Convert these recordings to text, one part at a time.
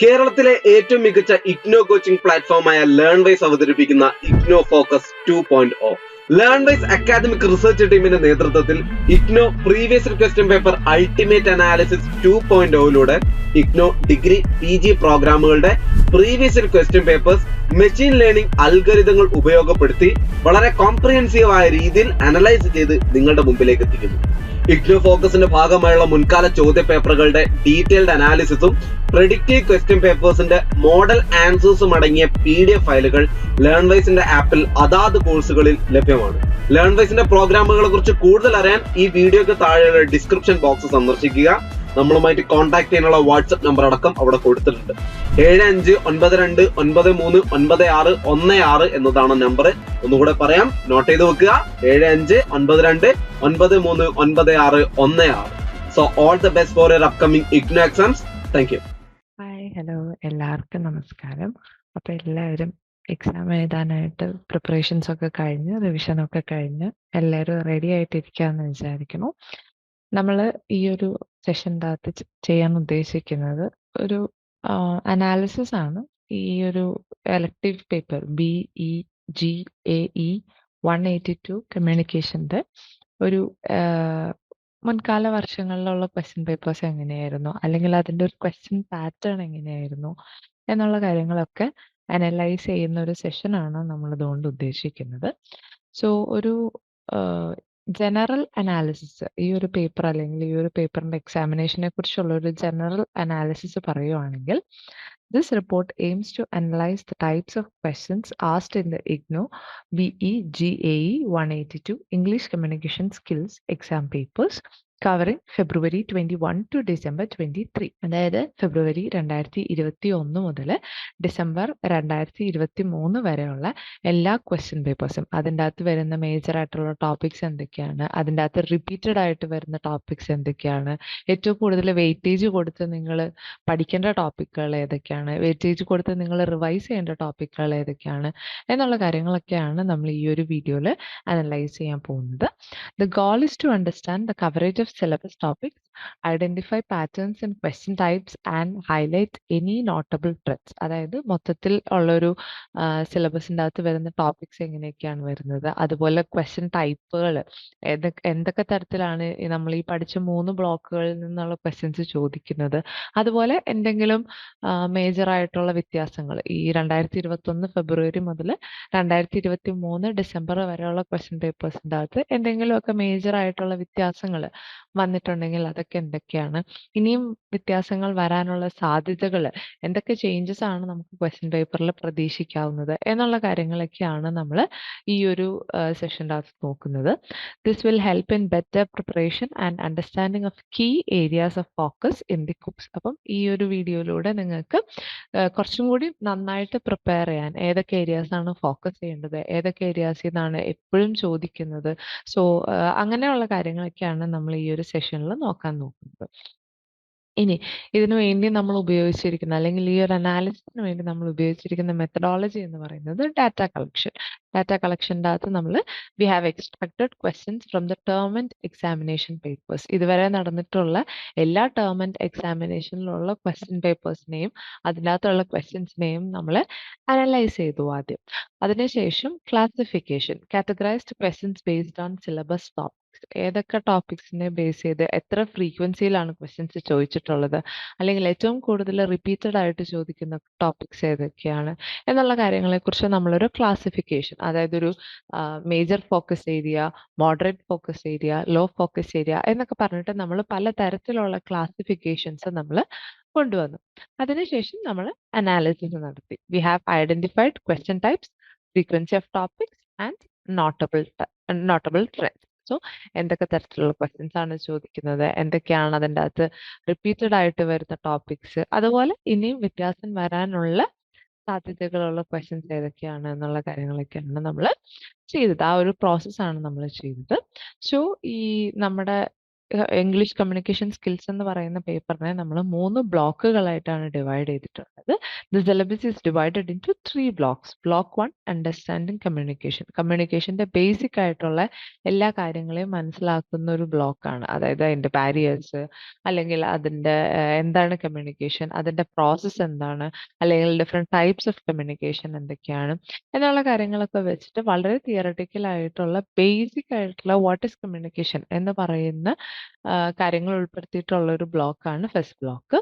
കേരളത്തിലെ ഏറ്റവും മികച്ച ഇഗ്നോ കോച്ചിംഗ് പ്ലാറ്റ്ഫോമായ ലേൺവൈസ് അവതരിപ്പിക്കുന്ന IGNOU focus 2.0. Learnwise academic research ടീമിന്റെ നേതൃത്വത്തിൽ IGNOU previous question paper ultimate analysis 2.0 IGNOU degree PG പ്രോഗ്രാമുകളുടെ previous question papers machine learning അൽഗരിതങ്ങൾ ഉപയോഗപ്പെടുത്തി വളരെ കോംപ്രിഹെൻസീവ് ആയ രീതിയിൽ അനലൈസ് ചെയ്ത് നിങ്ങളുടെ മുമ്പിലേക്ക് എത്തിക്കുന്നു. ഇഗ്നോ ഫോക്കസിന്റെ ഭാഗമായുള്ള മുൻകാല ചോദ്യ പേപ്പറുകളുടെ ഡീറ്റെയിൽഡ് അനാലിസിസും പ്രെഡിക്റ്റീവ് ക്വസ്റ്റ്യൻ പേപ്പേഴ്സിന്റെ മോഡൽ ആൻസേഴ്സും അടങ്ങിയ PDF ഫയലുകൾ ലേൺവൈസിന്റെ ആപ്പിൽ അതാത് കോഴ്സുകളിൽ ലഭ്യമാണ്. ലേൺവൈസിന്റെ പ്രോഗ്രാമുകളെ കുറിച്ച് കൂടുതൽ അറിയാൻ ഈ വീഡിയോക്ക് താഴെയുള്ള ഡിസ്ക്രിപ്ഷൻ ബോക്സ് സന്ദർശിക്കുക. നമ്മളുമായിട്ട് കോൺടാക്ട് ചെയ്യാനുള്ള വാട്സ്ആപ്പ് നമ്പർ അടക്കം അവിടെ കൊടുത്തിട്ടുണ്ട്. 7592939616 എന്നതാണ് നമ്പർ. ഒന്നുകൂടെ പറയാം, നോട്ട് ചെയ്ത് വെക്കുക. 7592939616. So all the best for your upcoming IGNOU exams. Thank U. Hi, hello, എല്ലാവർക്കും നമസ്കാരം. അപ്പോൾ എല്ലാവരും എക്സാം എഴുതാനായിട്ട് പ്രിപ്പറേഷൻസ് ഒക്കെ കഴിഞ്ഞ് റിവിഷനൊക്കെ കഴിഞ്ഞ് എല്ലാവരും റെഡി ആയിട്ടിരിക്കാമെന്ന് വിചാരിക്കുന്നു. നമ്മൾ ഈ ഒരു സെഷൻ്റെ അകത്ത് ചെയ്യാൻ ഉദ്ദേശിക്കുന്നത് ഒരു അനാലിസിസ് ആണ്. ഈ ഒരു എലക്ടീവ് പേപ്പർ BEGAE 182 കമ്മ്യൂണിക്കേഷൻ്റെ ഒരു മുൻകാല വർഷങ്ങളിലുള്ള ക്വസ്റ്റ്യൻ പേപ്പേഴ്സ് എങ്ങനെയായിരുന്നു, അല്ലെങ്കിൽ അതിൻ്റെ ഒരു ക്വസ്റ്റ്യൻ പാറ്റേൺ എങ്ങനെയായിരുന്നു എന്നുള്ള കാര്യങ്ങളൊക്കെ അനലൈസ് ചെയ്യുന്ന ഒരു സെഷനാണ് നമ്മൾ ഇതുകൊണ്ട് ഉദ്ദേശിക്കുന്നത്. സോ ഒരു ജനറൽ അനാലിസിസ്, ഈ ഒരു പേപ്പർ അല്ലെങ്കിൽ ഈ ഒരു പേപ്പറിൻ്റെ എക്സാമിനേഷനെ കുറിച്ചുള്ള ഒരു ജനറൽ അനാലിസിസ് പറയുവാണെങ്കിൽ, this report aims to analyze the types of questions asked in the IGNOU BEGAE 182 English Communication Skills exam papers covering February 21 to December 23. അതായത് ഫെബ്രുവരി 2021 മുതൽ ഡിസംബർ 2023 വരെയുള്ള എല്ലാ ക്വസ്റ്റ്യൻ പേപ്പേഴ്സും, അതിൻ്റെ അകത്ത് വരുന്ന മേജർ ആയിട്ടുള്ള ടോപ്പിക്സ് എന്തൊക്കെയാണ്, അതിൻ്റെ അകത്ത് റിപ്പീറ്റഡ് ആയിട്ട് വരുന്ന ടോപ്പിക്സ് എന്തൊക്കെയാണ്, ഏറ്റവും കൂടുതൽ വെയിറ്റേജ് കൊടുത്ത് നിങ്ങൾ പഠിക്കേണ്ട ടോപ്പിക്കുകൾ ഏതൊക്കെയാണ്, വെയിറ്റേജ് കൊടുത്ത് നിങ്ങൾ റിവൈസ് ചെയ്യേണ്ട ടോപ്പിക്കുകൾ ഏതൊക്കെയാണ് എന്നുള്ള കാര്യങ്ങളൊക്കെയാണ് നമ്മൾ ഈ ഒരു വീഡിയോയിൽ അനലൈസ് ചെയ്യാൻ പോകുന്നത്. The goal is to understand the coverage of syllabus topics, identify patterns in question types and highlight any notable trends. അതായത് മൊത്തത്തിൽ ഉള്ളൊരു സിലബസിൻ്റെ അകത്ത് വരുന്ന ടോപ്പിക്സ് എങ്ങനെയൊക്കെയാണ് വരുന്നത്, അതുപോലെ ക്വസ്റ്റ്യൻ ടൈപ്പുകൾ എന്തൊക്കെ തരത്തിലാണ് നമ്മൾ ഈ പഠിച്ച 3 ബ്ലോക്കുകളിൽ നിന്നുള്ള ക്വസ്റ്റ്യൻസ് ചോദിക്കുന്നത്, അതുപോലെ എന്തെങ്കിലും മേജർ ആയിട്ടുള്ള വ്യത്യാസങ്ങൾ ഈ 2021 ഫെബ്രുവരി മുതൽ 2023 ഡിസംബർ വരെയുള്ള ക്വസ്റ്റ്യൻ പേപ്പേഴ്സിൻ്റെ അകത്ത് എന്തെങ്കിലുമൊക്കെ മേജർ ആയിട്ടുള്ള വ്യത്യാസങ്ങൾ വന്നിട്ടുണ്ടെങ്കിൽ അതൊക്കെ എന്തൊക്കെയാണ്, ഇനിയും വ്യത്യാസങ്ങൾ വരാനുള്ള സാധ്യതകൾ, എന്തൊക്കെ ചേഞ്ചസ് ആണ് നമുക്ക് ക്വസ്റ്റ്യൻ പേപ്പറിൽ പ്രതീക്ഷിക്കാവുന്നത് എന്നുള്ള കാര്യങ്ങളൊക്കെയാണ് നമ്മൾ ഈ ഒരു സെഷൻ്റെ അകത്ത് നോക്കുന്നത്. This will help in better preparation and understanding of key areas of focus in the course. അപ്പം ഈ ഒരു വീഡിയോയിലൂടെ നിങ്ങൾക്ക് കുറച്ചും കൂടി നന്നായിട്ട് പ്രിപ്പയർ ചെയ്യാൻ, ഏതൊക്കെ ഏരിയാസ് ആണ് ഫോക്കസ് ചെയ്യേണ്ടത്, ഏതൊക്കെ ഏരിയാസിൽ നിന്നാണ് എപ്പോഴും ചോദിക്കുന്നത്, സോ അങ്ങനെയുള്ള കാര്യങ്ങളൊക്കെയാണ് നമ്മൾ ഈ ഒരു സെഷനിൽ നോക്കാൻ നോക്കുന്നത്. ഇനി ഇതിനു വേണ്ടി നമ്മൾ ഉപയോഗിച്ചിരിക്കുന്ന, അല്ലെങ്കിൽ ഈ ഒരു അനാലിസിസിന് വേണ്ടി നമ്മൾ ഉപയോഗിച്ചിരിക്കുന്ന മെത്തഡോളജി എന്ന് പറയുന്നത് ഡാറ്റ കളക്ഷൻ. ഡാറ്റ കളക്ഷൻ്റെ അകത്ത് നമ്മൾ we have extracted questions from the term and examination papers. ഇതുവരെ നടന്നിട്ടുള്ള എല്ലാ ടേം ആൻഡ് എക്സാമിനേഷനിലുള്ള ക്വസ്റ്റ്യൻ പേപ്പേഴ്സിനെയും അതിനകത്തുള്ള ക്വസ്റ്റ്യൻസിനെയും നമ്മൾ അനലൈസ് ചെയ്തു ആദ്യം. അതിനുശേഷം classification, categorised questions based on syllabus topics. ഏതൊക്കെ ടോപ്പിക്സിനെ ബേസ് ചെയ്ത് എത്ര ഫ്രീക്വൻസിയിലാണ് ക്വസ്റ്റ്യൻസ് ചോദിച്ചിട്ടുള്ളത്, അല്ലെങ്കിൽ ഏറ്റവും കൂടുതൽ റിപ്പീറ്റഡ് ആയിട്ട് ചോദിക്കുന്ന ടോപ്പിക്സ് ഏതൊക്കെയാണ് എന്നുള്ള കാര്യങ്ങളെക്കുറിച്ച് നമ്മളൊരു ക്ലാസിഫിക്കേഷൻ, അതായത് ഒരു major focus area, moderate focus area, low focus area എന്നൊക്കെ പറഞ്ഞിട്ട് നമ്മൾ പല തരത്തിലുള്ള ക്ലാസിഫിക്കേഷൻസ് നമ്മൾ കൊണ്ടുവന്നു. അതിനുശേഷം നമ്മൾ അനാലിസിസ് നടത്തി. We have identified question types, frequency of topics and notable trends. So എന്തൊക്കെ തരത്തിലുള്ള ക്വസ്റ്റ്യൻസ് ആണ് ചോദിക്കുന്നത്, എന്തൊക്കെയാണ് അതിൻ്റെ അകത്ത് റിപ്പീറ്റഡ് ആയിട്ട് വരുന്ന ടോപ്പിക്സ്, അതുപോലെ ഇനിയും വ്യത്യാസം വരാനുള്ള സാധ്യതകളുള്ള ക്വസ്റ്റ്യൻസ് ഏതൊക്കെയാണ് എന്നുള്ള കാര്യങ്ങളൊക്കെയാണ് നമ്മൾ ചെയ്തത്. ആ ഒരു പ്രോസസ്സാണ് നമ്മൾ ചെയ്തത്. സോ ഈ നമ്മുടെ ഇംഗ്ലീഷ് കമ്മ്യൂണിക്കേഷൻ സ്കിൽസ് എന്ന് പറയുന്ന പേപ്പറിനെ നമ്മൾ 3 ബ്ലോക്കുകളായിട്ടാണ് ഡിവൈഡ് ചെയ്തിട്ടുള്ളത്. The syllabus is divided into 3 blocks. Block 1 understanding communication. കമ്മ്യൂണിക്കേഷന്റെ ബേസിക് ആയിട്ടുള്ള എല്ലാ കാര്യങ്ങളെയും മനസ്സിലാക്കുന്ന ഒരു ബ്ലോക്കാണ്. അതായത് അതിന്റെ ബാരിയേഴ്സ്, അല്ലെങ്കിൽ അതിന്റെ എന്താണ് കമ്മ്യൂണിക്കേഷൻ, അതിന്റെ പ്രോസസ്സ് എന്താണ്, അല്ലെങ്കിൽ ഡിഫറെന്റ് ടൈപ്സ് ഓഫ് കമ്മ്യൂണിക്കേഷൻ എന്തൊക്കെയാണ് എന്നുള്ള കാര്യങ്ങളൊക്കെ വെച്ചിട്ട് വളരെ തിയറട്ടിക്കൽ ആയിട്ടുള്ള ബേസിക് ആയിട്ടുള്ള വാട്ട് ഈസ് കമ്മ്യൂണിക്കേഷൻ എന്ന് പറയുന്ന കാര്യങ്ങൾ ഉൾപ്പെടുത്തിയിട്ടുള്ള ഒരു ബ്ലോക്കാണ് ഫസ്റ്റ് ബ്ലോക്ക്,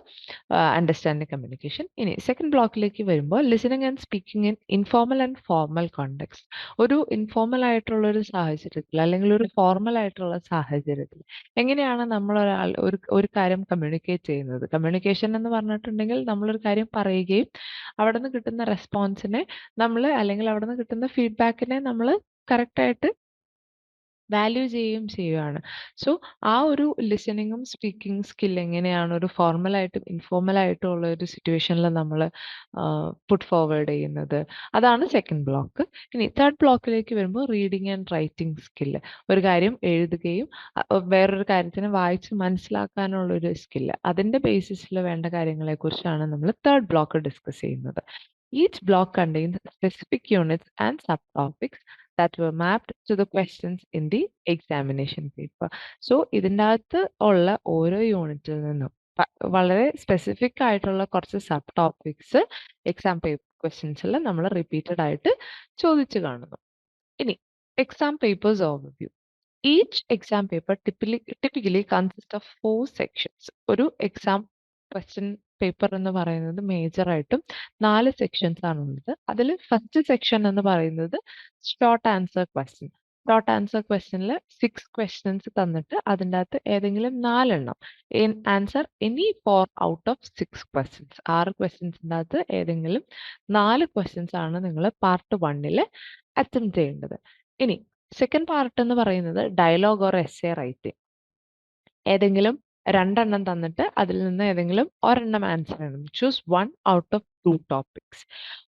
അണ്ടർസ്റ്റാൻഡിംഗ് കമ്മ്യൂണിക്കേഷൻ. ഇനി സെക്കൻഡ് ബ്ലോക്കിലേക്ക് വരുമ്പോൾ listening and speaking in informal and formal context. ഒരു ഇൻഫോർമൽ ആയിട്ടുള്ള ഒരു സാഹചര്യത്തിൽ അല്ലെങ്കിൽ ഒരു ഫോർമൽ ആയിട്ടുള്ള സാഹചര്യത്തിൽ എങ്ങനെയാണ് നമ്മൾ ഒരു കാര്യം കമ്മ്യൂണിക്കേറ്റ് ചെയ്യുന്നത്. കമ്മ്യൂണിക്കേഷൻ എന്ന് പറഞ്ഞിട്ടുണ്ടെങ്കിൽ നമ്മളൊരു കാര്യം പറയുകയും അവിടെ നിന്ന് കിട്ടുന്ന റെസ്പോൺസിനെ നമ്മൾ, അല്ലെങ്കിൽ അവിടെ നിന്ന് കിട്ടുന്ന ഫീഡ്ബാക്കിനെ നമ്മൾ കറക്റ്റായിട്ട് വാല്യൂ ചെയ്യുകയും ചെയ്യുകയാണ്. സോ ആ ഒരു ലിസണിങ്ങും സ്പീക്കിംഗ് സ്കിൽ എങ്ങനെയാണ് ഒരു ഫോർമലായിട്ടും ഇൻഫോർമലായിട്ടും ഉള്ള ഒരു സിറ്റുവേഷനിൽ നമ്മൾ പുട്ട് ഫോർവേഡ് ചെയ്യുന്നത്, അതാണ് സെക്കൻഡ് ബ്ലോക്ക്. ഇനി തേർഡ് ബ്ലോക്കിലേക്ക് വരുമ്പോൾ റീഡിങ് ആൻഡ് റൈറ്റിംഗ് സ്കില്ല്. ഒരു കാര്യം എഴുതുകയും വേറൊരു കാര്യത്തിനെ വായിച്ച് മനസ്സിലാക്കാനുള്ള ഒരു സ്കില്ല്, അതിൻ്റെ ബേസിസിൽ വേണ്ട കാര്യങ്ങളെക്കുറിച്ചാണ് നമ്മൾ തേർഡ് ബ്ലോക്ക് ഡിസ്കസ് ചെയ്യുന്നത്. Each block contains specific units and subtopics that were mapped to the questions in the examination paper. So ഇതിൻ്റെ അകത്ത് ഉള്ള ഓരോ യൂണിറ്റിൽ നിന്നും വളരെ സ്പെസിഫിക് ആയിട്ടുള്ള കുറച്ച് സബ് ടോപ്പിക്സ് എക്സാം പേപ്പർ ക്വസ്റ്റ്യൻസിൽ നമ്മൾ റിപ്പീറ്റഡ് ആയിട്ട് ചോദിച്ചു കാണുന്നു. ഇനി exam papers overview. Each exam paper typically consists of 4 sections. ഒരു എക്സാം ക്വസ്റ്റ്യൻ പേപ്പർ എന്ന് പറയുന്നത് മേജർ ആയിട്ടും 4 സെക്ഷൻസ് ആണുള്ളത്. അതിൽ ഫസ്റ്റ് സെക്ഷൻ എന്ന് പറയുന്നത് short answer question. Short answer ക്വസ്റ്റ്യനിൽ 6 ക്വസ്റ്റ്യൻസ് തന്നിട്ട് അതിൻ്റെ അകത്ത് ഏതെങ്കിലും 4 എണ്ണം answer any 4 out of 6 questions. 6 ക്വസ്റ്റ്യൻസിൻ്റെ അകത്ത് ഏതെങ്കിലും 4 ക്വസ്റ്റ്യൻസ് ആണ് നിങ്ങൾ പാർട്ട് 1 അറ്റംപ്റ്റ് ചെയ്യേണ്ടത്. ഇനി സെക്കൻഡ് പാർട്ട് എന്ന് പറയുന്നത് ഡയലോഗ് ഓർ എസ്സേ റൈറ്റിംഗ്. ഏതെങ്കിലും 2 എണ്ണം തന്നിട്ട് അതിൽ നിന്ന് ഏതെങ്കിലും ഒരെണ്ണം ആൻസർ ചെയ്യണം. Choose 1 out of 2 topics.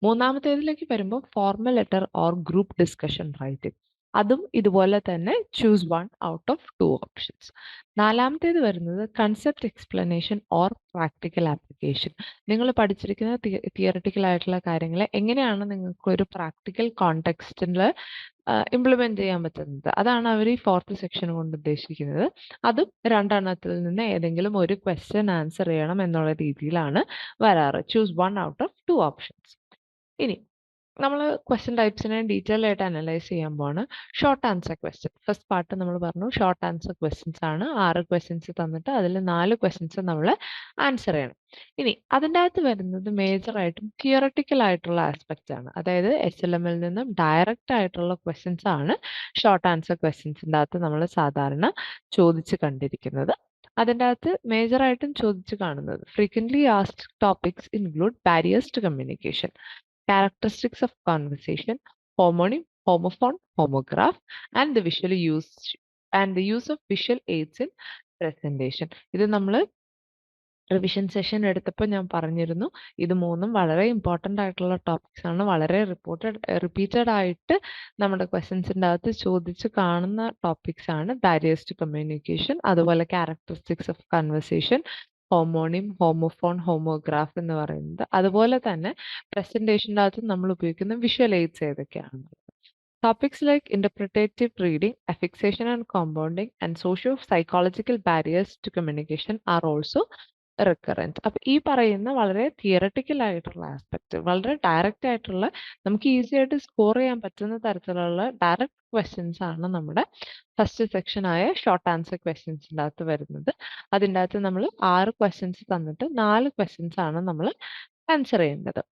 മൂന്നാമത്തേതിലേക്ക് വരുമ്പോൾ formal letter or group discussion writing. അതും ഇതുപോലെ തന്നെ ചൂസ് 1 ഔട്ട് ഓഫ് 2 ഓപ്ഷൻസ്. നാലാമത്തേത് വരുന്നത് concept explanation or practical application. നിങ്ങൾ പഠിച്ചിരിക്കുന്ന തിയറട്ടിക്കൽ ആയിട്ടുള്ള കാര്യങ്ങളെ എങ്ങനെയാണ് നിങ്ങൾക്ക് ഒരു പ്രാക്ടിക്കൽ കോണ്ടെക്സ്റ്റിൽ ഇംപ്ലിമെന്റ് ചെയ്യാൻ പറ്റുന്നത്, അതാണ് അവർ ഈ ഫോർത്ത് സെക്ഷൻ കൊണ്ട് ഉദ്ദേശിക്കുന്നത്. അതും 2 എണ്ണത്തിൽ നിന്ന് ഏതെങ്കിലും ഒരു ക്വസ്റ്റ്യൻ ആൻസർ ചെയ്യണം എന്നുള്ള രീതിയിലാണ് വരാറ്. Choose 1 out of 2 options. ഇനി നമ്മൾ ക്വസ്റ്റ്യൻ ടൈപ്സിനെ ഡീറ്റെയിൽ ആയിട്ട് അനലൈസ് ചെയ്യാൻ പോവാണ്. Short answer question. First part നമ്മൾ പറഞ്ഞു ഷോർട്ട് ആൻസർ ക്വസ്റ്റ്യൻസ് ആണ്. 6 ക്വസ്റ്റ്യൻസ് തന്നിട്ട് അതിൽ 4 ക്വസ്റ്റ്യൻസ് നമ്മൾ ആൻസർ ചെയ്യണം. ഇനി അതിൻ്റെ അകത്ത് വരുന്നത് മേജർ ആയിട്ടും തിയറട്ടിക്കൽ ആയിട്ടുള്ള ആസ്പെക്ട്സ് ആണ്. അതായത് SLM നിന്നും ഡയറക്റ്റ് ആയിട്ടുള്ള ക്വസ്റ്റ്യൻസ് ആണ് ഷോർട്ട് ആൻസർ ക്വസ്റ്റ്യൻസിൻ്റെ അകത്ത് നമ്മൾ സാധാരണ ചോദിച്ച് കണ്ടിരിക്കുന്നത്. അതിൻ്റെ അകത്ത് മേജർ ആയിട്ടും ചോദിച്ചു കാണുന്നത് frequently asked topics include barriers to communication, characteristics of conversation, homonym, homophone, homograph, and the use of visual aids in presentation. ഇത് നമ്മൾ റിവിഷൻ സെഷൻ എടുത്തപ്പോൾ ഞാൻ പറഞ്ഞിരുന്നു. ഇത് 3ഉം വളരെ ഇമ്പോർട്ടൻ്റ് ആയിട്ടുള്ള ടോപ്പിക്സ് ആണ്. വളരെ റിപ്പീറ്റഡ് ആയിട്ട് നമ്മുടെ ക്വസ്റ്റ്യൻസിൻ്റെ അകത്ത് ചോദിച്ച് കാണുന്ന ടോപ്പിക്സ് ആണ്. ബാരിയേഴ്സ് ടു കമ്മ്യൂണിക്കേഷൻ, അതുപോലെ ക്യാരക്ടറിസ്റ്റിക്സ് ഓഫ് കൺവെർസേഷൻ, ഹോമോണിം, ഹോമോഫോൺ, ഹോമോഗ്രാഫ് എന്ന് പറയുന്നത്. അതുപോലെ തന്നെ പ്രസന്റേഷൻ്റെ അകത്ത് നമ്മൾ ഉപയോഗിക്കുന്ന വിഷ്വൽ എയ്ഡ്സ് ഏതൊക്കെയാണ്. Topics like interpretative reading, affixation and compounding, and socio-psychological barriers to communication are also recurrent. അപ്പോൾ ഈ പറയുന്ന വളരെ തിയറട്ടിക്കൽ ആയിട്ടുള്ള ആസ്പെക്ട്, വളരെ ഡയറക്റ്റ് ആയിട്ടുള്ള നമുക്ക് ഈസി ആയിട്ട് സ്കോർ ചെയ്യാൻ പറ്റുന്ന തരത്തിലുള്ള ഡയറക്റ്റ് ക്വസ്റ്റ്യൻസ് ആണ് നമ്മുടെ ഫസ്റ്റ് സെക്ഷനായ ഷോർട്ട് ആൻസർ ക്വസ്റ്റ്യൻസിൻ്റെ അകത്ത് വരുന്നത്. അതിൻ്റെ അകത്ത് നമ്മൾ 6 ക്വസ്റ്റ്യൻസ് തന്നിട്ട് 4 ക്വസ്റ്റ്യൻസ് ആണ് നമ്മൾ ആൻസർ ചെയ്യേണ്ടത്.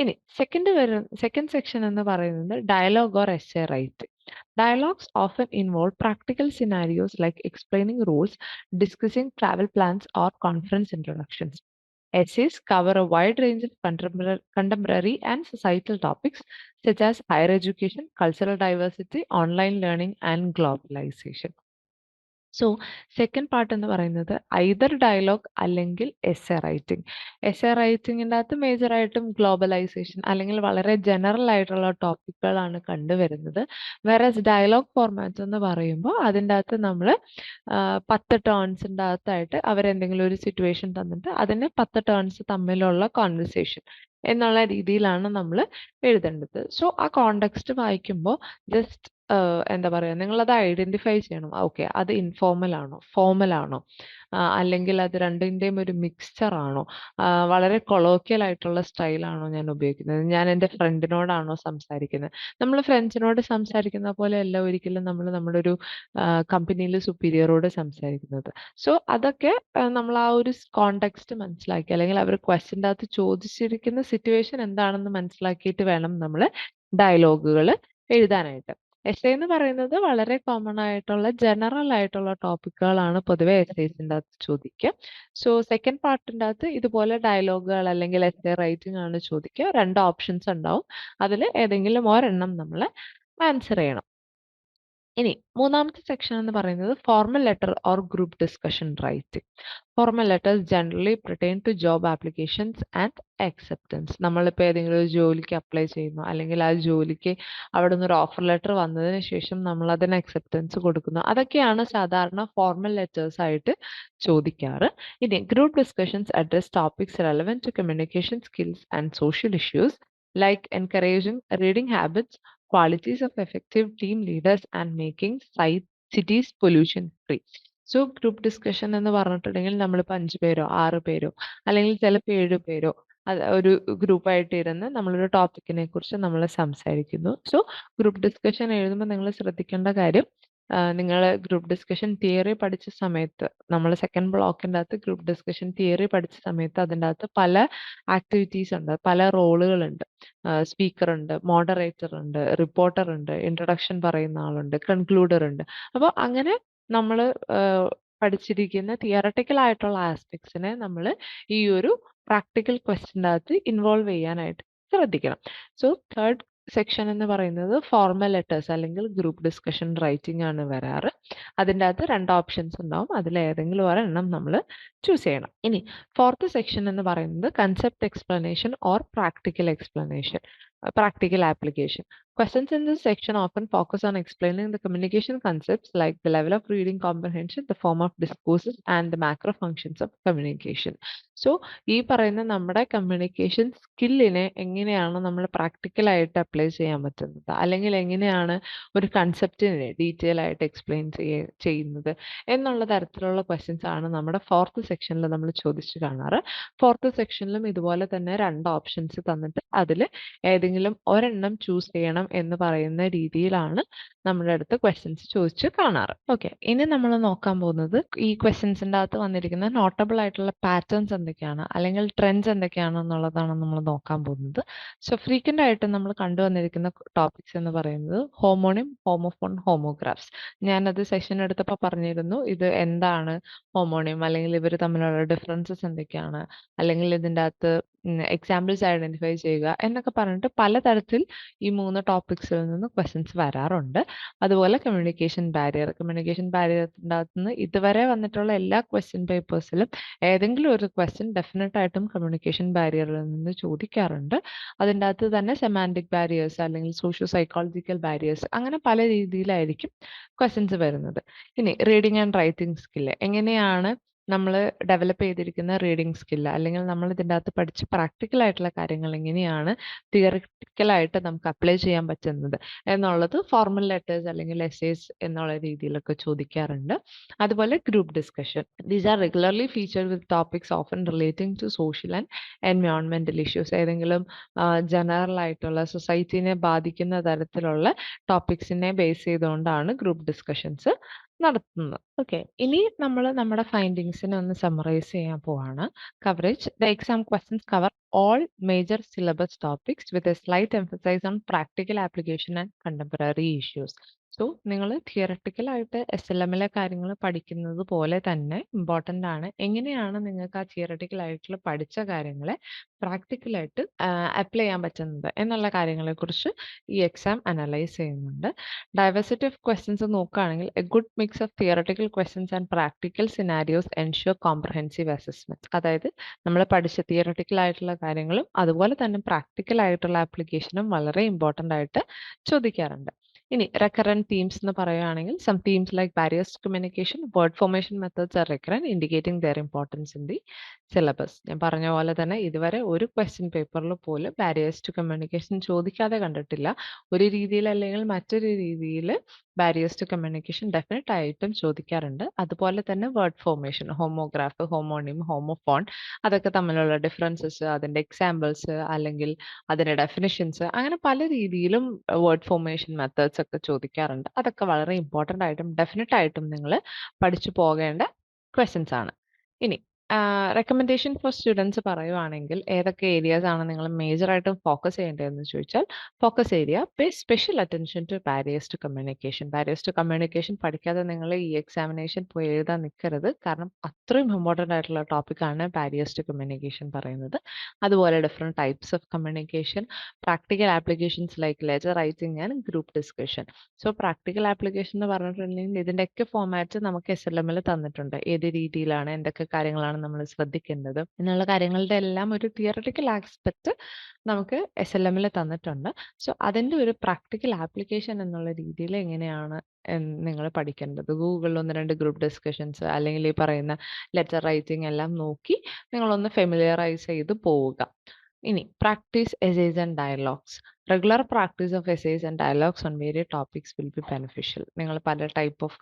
ഇനി സെക്കൻഡ് സെക്ഷൻ എന്ന് പറയുന്നത് dialogue or essay writing. Dialogues often involve practical scenarios like explaining rules, discussing travel plans, or conference introductions. Essays cover a wide range of contemporary and societal topics such as higher education, cultural diversity, online learning, and globalization. So second part എന്ന് പറയുന്നത് either dialogue അല്ലെങ്കിൽ SI writing. SI റൈറ്റിങ്ങിൻ്റെ അകത്ത് മേജറായിട്ടും globalisation അല്ലെങ്കിൽ വളരെ general ആയിട്ടുള്ള ടോപ്പിക്കുകളാണ് കണ്ടുവരുന്നത്. വേറെസ് dialogue format എന്ന് പറയുമ്പോൾ അതിൻ്റെ അകത്ത് നമ്മൾ 10 ടേൺസിൻ്റെ അകത്തായിട്ട് അവരെന്തെങ്കിലും ഒരു സിറ്റുവേഷൻ തന്നിട്ട് അതിന് 10 ടേൺസ് തമ്മിലുള്ള കോൺവെർസേഷൻ എന്നുള്ള രീതിയിലാണ് നമ്മൾ എഴുതേണ്ടത്. സോ ആ കോണ്ടെക്സ്റ്റ് വായിക്കുമ്പോൾ ജസ്റ്റ് എന്താ പറയുക, നിങ്ങളത് ഐഡൻറ്റിഫൈ ചെയ്യണം. ഓക്കെ, അത് ഇൻഫോർമൽ ആണോ, ഫോർമൽ ആണോ, അല്ലെങ്കിൽ അത് രണ്ടിൻ്റെയും ഒരു മിക്സ്ചർ ആണോ, വളരെ കൊളോക്കിയൽ ആയിട്ടുള്ള സ്റ്റൈലാണോ ഞാൻ ഉപയോഗിക്കുന്നത്, ഞാൻ എൻ്റെ ഫ്രണ്ടിനോടാണോ സംസാരിക്കുന്നത്. നമ്മൾ ഫ്രണ്ട്സിനോട് സംസാരിക്കുന്ന പോലെയല്ല ഒരിക്കലും നമ്മൾ നമ്മുടെ ഒരു കമ്പനിയിൽ സുപ്പീരിയറോട് സംസാരിക്കുന്നത്. സോ അതൊക്കെ നമ്മൾ ആ ഒരു കോണ്ടെക്സ്റ്റ് മനസ്സിലാക്കി അല്ലെങ്കിൽ അവർ ക്വസ്റ്റ്യൻ്റെ അകത്ത് ചോദിച്ചിരിക്കുന്ന സിറ്റുവേഷൻ എന്താണെന്ന് മനസ്സിലാക്കിയിട്ട് വേണം നമ്മൾ ഡയലോഗുകൾ എഴുതാനായിട്ട്. എസ്സേ എന്ന് പറയുന്നത് വളരെ കോമൺ ആയിട്ടുള്ള ജനറൽ ആയിട്ടുള്ള ടോപ്പിക്കുകളാണ് പൊതുവെ എസ്സേസിൻ്റെ അകത്ത് ചോദിക്കുക. സോ സെക്കൻഡ് പാർട്ടിൻ്റെ അകത്ത് ഇതുപോലെ ഡയലോഗുകൾ അല്ലെങ്കിൽ എസ്സേ റൈറ്റിംഗ് ആണ് ചോദിക്കുക. 2 ഓപ്ഷൻസ് ഉണ്ടാവും. അതിൽ ഏതെങ്കിലും ഒരെണ്ണം നമ്മൾ ആൻസർ ചെയ്യണം. ഇനി മൂന്നാമത്തെ സെക്ഷൻ എന്ന് പറയുന്നത് formal letter or group discussion writing. Formal letters generally pertain to job applications and acceptance. നമ്മളിപ്പോൾ ഏതെങ്കിലും ഒരു ജോലിക്ക് അപ്ലൈ ചെയ്യുന്നു അല്ലെങ്കിൽ ആ ജോലിക്ക് അവിടെ നിന്ന് ഒരു ഓഫർ ലെറ്റർ വന്നതിന് ശേഷം നമ്മൾ അതിന് അക്സെപ്റ്റൻസ് കൊടുക്കുന്നു. അതൊക്കെയാണ് സാധാരണ ഫോർമൽ ലെറ്റേഴ്സ് ആയിട്ട് ചോദിക്കാറ്. ഇനി group discussions address topics relevant to communication skills and social issues like encouraging reading habits, qualities of effective team leaders and making cities pollution free. So group discussion എന്ന് പറഞ്ഞിട്ടുണ്ടെങ്കിൽ നമ്മളിപ്പോൾ 5 പേരോ 6 പേരോ അല്ലെങ്കിൽ ചിലപ്പോൾ 7 പേരോ ഒരു ഗ്രൂപ്പായിട്ട് ഇരുന്ന് നമ്മളൊരു ടോപ്പിക്കിനെ കുറിച്ച് നമ്മൾ സംസാരിക്കുന്നു. സോ ഗ്രൂപ്പ് ഡിസ്കഷൻ എഴുതുമ്പോൾ നിങ്ങൾ ശ്രദ്ധിക്കേണ്ട കാര്യം, നിങ്ങൾ ഗ്രൂപ്പ് ഡിസ്കഷൻ തിയറി പഠിച്ച സമയത്ത്, നമ്മൾ സെക്കൻഡ് ബ്ലോക്കിൻ്റെ അകത്ത് ഗ്രൂപ്പ് ഡിസ്കഷൻ തിയറി പഠിച്ച സമയത്ത് അതിൻ്റെ അകത്ത് പല ആക്ടിവിറ്റീസ് ഉണ്ട്, പല റോളുകളുണ്ട്. സ്പീക്കർ ഉണ്ട്, മോഡറേറ്റർ ഉണ്ട്, റിപ്പോർട്ടർ ഉണ്ട്, ഇൻട്രൊഡക്ഷൻ പറയുന്ന ആളുണ്ട്, കൺക്ലൂഡർ ഉണ്ട്. അപ്പോൾ അങ്ങനെ നമ്മൾ പഠിച്ചിരിക്കുന്ന തിയറട്ടിക്കൽ ആയിട്ടുള്ള ആസ്പെക്ട്സിനെ നമ്മൾ ഈ ഒരു പ്രാക്ടിക്കൽ ക്വസ്റ്റിൻ്റെ അകത്ത് ഇൻവോൾവ് ചെയ്യാനായിട്ട് ശ്രദ്ധിക്കണം. സോ തേർഡ് സെക്ഷൻ എന്ന് പറയുന്നത് ഫോർമൽ ലെറ്റേഴ്സ് അല്ലെങ്കിൽ ഗ്രൂപ്പ് ഡിസ്കഷൻ റൈറ്റിംഗ് ആണ് വരാറ്. അതിൻ്റെ അകത്ത് 2 ഓപ്ഷൻസ് ഉണ്ടാവും. അതിൽ ഏതെങ്കിലും ഒരെണ്ണം നമ്മൾ ചൂസ് ചെയ്യണം. ഇനി ഫോർത്ത് സെക്ഷൻ എന്ന് പറയുന്നത് concept explanation or practical explanation, practical application. Questions in this section often focus on explaining the communication concepts like the level of reading comprehension, the form of discourses, and the macro functions of communication. So, ഈ പറയുന്ന നമ്മുടെ communication സ്കില്ലിനെ എങ്ങനെയാണ് നമ്മൾ പ്രാക്ടിക്കലായിട്ട് apply ചെയ്യാൻ പറ്റുന്നത്, അല്ലെങ്കിൽ എങ്ങനെയാണ് ഒരു കൺസെപ്റ്റിനെ ഡീറ്റെയിൽ ആയിട്ട് എക്സ്പ്ലെയിൻ ചെയ്യുന്നത് എന്നുള്ള തരത്തിലുള്ള ക്വസ്റ്റ്യൻസ് ആണ് നമ്മുടെ ഫോർത്ത് സെക്ഷനിൽ നമ്മൾ ചോദിച്ചു കാണാറ്. ഫോർത്ത് സെക്ഷനിലും ഇതുപോലെ തന്നെ 2 ഓപ്ഷൻസ് തന്നിട്ട് അതിൽ ഏതെങ്കിലും ഒരെണ്ണം ചൂസ് ചെയ്യണം എന്ന് പറയുന്ന രീതിയിലാണ് നമ്മുടെ അടുത്ത് ക്വസ്റ്റ്യൻസ് ചോദിച്ച് കാണാറ്. ഓക്കെ, ഇനി നമ്മൾ നോക്കാൻ പോകുന്നത് ഈ ക്വസ്റ്റ്യൻസിൻ്റെ അകത്ത് വന്നിരിക്കുന്ന നോട്ടബിൾ ആയിട്ടുള്ള പാറ്റേൺസ് എന്തൊക്കെയാണ് അല്ലെങ്കിൽ ട്രെൻഡ്സ് എന്തൊക്കെയാണ് എന്നുള്ളതാണ് നമ്മൾ നോക്കാൻ പോകുന്നത്. സോ ഫ്രീക്വൻ്റ് ആയിട്ട് നമ്മൾ കണ്ടുവന്നിരിക്കുന്ന ടോപ്പിക്സ് എന്ന് പറയുന്നത് ഹോമോണിം, ഹോമോഫോൺ, ഹോമോഗ്രാഫ്സ്. ഞാനത് സെഷൻ എടുത്തപ്പോൾ പറഞ്ഞിരുന്നു ഇത് എന്താണ് ഹോമോണിം, അല്ലെങ്കിൽ ഇവർ തമ്മിലുള്ള ഡിഫറൻസസ് എന്തൊക്കെയാണ്, അല്ലെങ്കിൽ ഇതിൻ്റെ അകത്ത് എക്സാമ്പിൾസ് ഐഡന്റിഫൈ ചെയ്യുക എന്നൊക്കെ പറഞ്ഞിട്ട് പലതരത്തിൽ ഈ 3 ടോപ്പിക്സിൽ നിന്ന് ക്വസ്റ്റ്യൻസ് വരാറുണ്ട്. അതുപോലെ കമ്മ്യൂണിക്കേഷൻ ബാരിയറിൻ്റെ അകത്ത് നിന്ന് ഇതുവരെ വന്നിട്ടുള്ള എല്ലാ ക്വസ്റ്റ്യൻ പേപ്പേഴ്സിലും ഏതെങ്കിലും ഒരു ക്വസ്റ്റ്യൻ ഡെഫിനറ്റ് ആയിട്ടും കമ്മ്യൂണിക്കേഷൻ ബാരിയറിൽ നിന്ന് ചോദിക്കാറുണ്ട്. അതിൻ്റെ അകത്ത് തന്നെ സെമാൻറ്റിക് ബാരിയേഴ്സ് അല്ലെങ്കിൽ സോഷ്യോ സൈക്കോളജിക്കൽ ബാരിയേഴ്സ്, അങ്ങനെ പല രീതിയിലായിരിക്കും ക്വസ്റ്റ്യൻസ് വരുന്നത്. ഇനി റീഡിങ് ആൻഡ് റൈറ്റിംഗ് സ്കില്ല് എങ്ങനെയാണ് നമ്മൾ ഡെവലപ്പ് ചെയ്തിരിക്കുന്ന റീഡിങ് സ്കില്ല്, അല്ലെങ്കിൽ നമ്മൾ ഇതിൻ്റെ അകത്ത് പഠിച്ച പ്രാക്ടിക്കൽ ആയിട്ടുള്ള കാര്യങ്ങൾ എങ്ങനെയാണ് തിയറിറ്റിക്കലായിട്ട് നമുക്ക് അപ്ലൈ ചെയ്യാൻ പറ്റുന്നത് എന്നുള്ളത് ഫോർമൽ ലെറ്റേഴ്സ് അല്ലെങ്കിൽ എസ്സേസ് എന്നുള്ള രീതിയിലൊക്കെ ചോദിക്കാറുണ്ട്. അതുപോലെ group discussion, these are regularly featured with topics often relating to social and എൻവയോൺമെന്റൽ ഇഷ്യൂസ്. ഏതെങ്കിലും ജനറൽ ആയിട്ടുള്ള സൊസൈറ്റീനെ ബാധിക്കുന്ന തരത്തിലുള്ള ടോപ്പിക്സിനെ ബേസ് ചെയ്തുകൊണ്ടാണ് ഗ്രൂപ്പ് ഡിസ്കഷൻസ് നടത്തുന്നത്. ഓക്കെ, ഇനി നമ്മൾ നമ്മുടെ ഫൈൻഡിങ്സിനെ ഒന്ന് സമ്മറൈസ് ചെയ്യാൻ പോവാണ്. Coverage, the exam questions cover all major syllabus topics with a slight emphasis on practical application and contemporary issues. So നിങ്ങൾ തിയറട്ടിക്കലായിട്ട് SLMലെ കാര്യങ്ങൾ പഠിക്കുന്നത് പോലെ തന്നെ ഇമ്പോർട്ടൻ്റ് ആണ് എങ്ങനെയാണ് നിങ്ങൾക്ക് ആ തിയറട്ടിക്കലായിട്ടുള്ള പഠിച്ച കാര്യങ്ങളെ പ്രാക്ടിക്കലായിട്ട് അപ്ലൈ ചെയ്യാൻ പറ്റുന്നത് എന്നുള്ള കാര്യങ്ങളെക്കുറിച്ച് ഈ എക്സാം അനലൈസ് ചെയ്യുന്നുണ്ട്. ഡൈവേഴ്സിറ്റി ഓഫ് ക്വസ്റ്റ്യൻസ് നോക്കുകയാണെങ്കിൽ A good mix of theoretical questions and practical scenarios ensure comprehensive assessment. അതായത് നമ്മൾ പഠിച്ച തിയറട്ടിക്കൽ ആയിട്ടുള്ള കാര്യങ്ങളും അതുപോലെ തന്നെ പ്രാക്ടിക്കൽ ആയിട്ടുള്ള ആപ്ലിക്കേഷനും വളരെ ഇമ്പോർട്ടൻ്റ് ആയിട്ട് ചോദിക്കാറുണ്ട്. ഇനി റെക്കറന്റ് തീംസ് എന്ന് പറയുകയാണെങ്കിൽ some themes like barriers to communication, word formation methods are recurrent indicating their importance in the syllabus. ഞാൻ പറഞ്ഞ പോലെ തന്നെ ഇതുവരെ ഒരു ക്വസ്റ്റ്യൻ പേപ്പറിൽ പോലും ബാരിയേഴ്സ് ടു കമ്മ്യൂണിക്കേഷൻ ചോദിക്കാതെ കണ്ടിട്ടില്ല. ഒരു രീതിയിൽ അല്ലെങ്കിൽ മറ്റൊരു രീതിയിൽ ബാരിയേഴ്സ് ടു കമ്മ്യൂണിക്കേഷൻ ഡെഫിനറ്റ് ആയിട്ടും ചോദിക്കാറുണ്ട്. അതുപോലെ തന്നെ വേർഡ് ഫോർമേഷൻ, ഹോമോഗ്രാഫ്, ഹോമോണിം, ഹോമോഫോൺ, അതൊക്കെ തമ്മിലുള്ള ഡിഫറൻസസ്, അതിൻ്റെ എക്സാമ്പിൾസ് അല്ലെങ്കിൽ അതിൻ്റെ ഡെഫിനിഷൻസ്, അങ്ങനെ പല രീതിയിലും വേർഡ് ഫോർമേഷൻ മെത്തേഡ്സ് ഒക്കെ ചോദിക്കാറുണ്ട്. അതൊക്കെ വളരെ ഇമ്പോർട്ടൻ്റ് ആയിട്ടും ഡെഫിനറ്റ് ആയിട്ടും നിങ്ങൾ പഠിച്ചു പോകേണ്ട ക്വസ്റ്റ്യൻസ് ആണ്. ഇനി റെക്കമെൻഡേഷൻ ഫോർ സ്റ്റുഡൻസ് പറയുവാണെങ്കിൽ ഏതൊക്കെ ഏരിയാസ് ആണ് നിങ്ങൾ മേജറായിട്ടും ഫോക്കസ് ചെയ്യേണ്ടതെന്ന് ചോദിച്ചാൽ, focus area pay special attention to barriers to communication. Barriers to communication പഠിക്കാതെ നിങ്ങൾ ഈ എക്സാമിനേഷൻ പോയി എഴുതാൻ നിൽക്കരുത്. കാരണം അത്രയും ഇമ്പോർട്ടൻ്റ് ആയിട്ടുള്ള ടോപ്പിക്കാണ് ബാരിയേഴ്സ് ടു കമ്മ്യൂണിക്കേഷൻ പറയുന്നത്. അതുപോലെ different types of communication, practical applications like letter writing and group discussion. So practical application എന്ന് പറഞ്ഞിട്ടുണ്ടെങ്കിൽ ഇതിൻ്റെയൊക്കെ ഫോമാറ്റ് നമുക്ക് SLMൽ തന്നിട്ടുണ്ട്. ഏത് രീതിയിലാണ്, എന്തൊക്കെ കാര്യങ്ങളാണ് നമ്മൾ ശ്രദ്ധിക്കേണ്ടത് എന്നുള്ള കാര്യങ്ങളുടെ എല്ലാം ഒരു തിയറട്ടിക്കൽ ആസ്പെക്ട് നമുക്ക് SLMൽ തന്നിട്ടുണ്ട്. സോ അതിൻ്റെ ഒരു പ്രാക്ടിക്കൽ ആപ്ലിക്കേഷൻ എന്നുള്ള രീതിയിൽ എങ്ങനെയാണ് നിങ്ങൾ പഠിക്കേണ്ടത്, ഗൂഗിളിൽ 1-2 ഗ്രൂപ്പ് ഡിസ്കഷൻസ് അല്ലെങ്കിൽ ഈ പറയുന്ന ലെറ്റർ റൈറ്റിംഗ് എല്ലാം നോക്കി നിങ്ങളൊന്ന് ഫെമിലിയറൈസ് ചെയ്ത് പോവുക. ഇനി practice essays and dialogues. Regular practice of essays and dialogues on various topics will be beneficial. നിങ്ങൾ പല ടൈപ്പ് ഓഫ്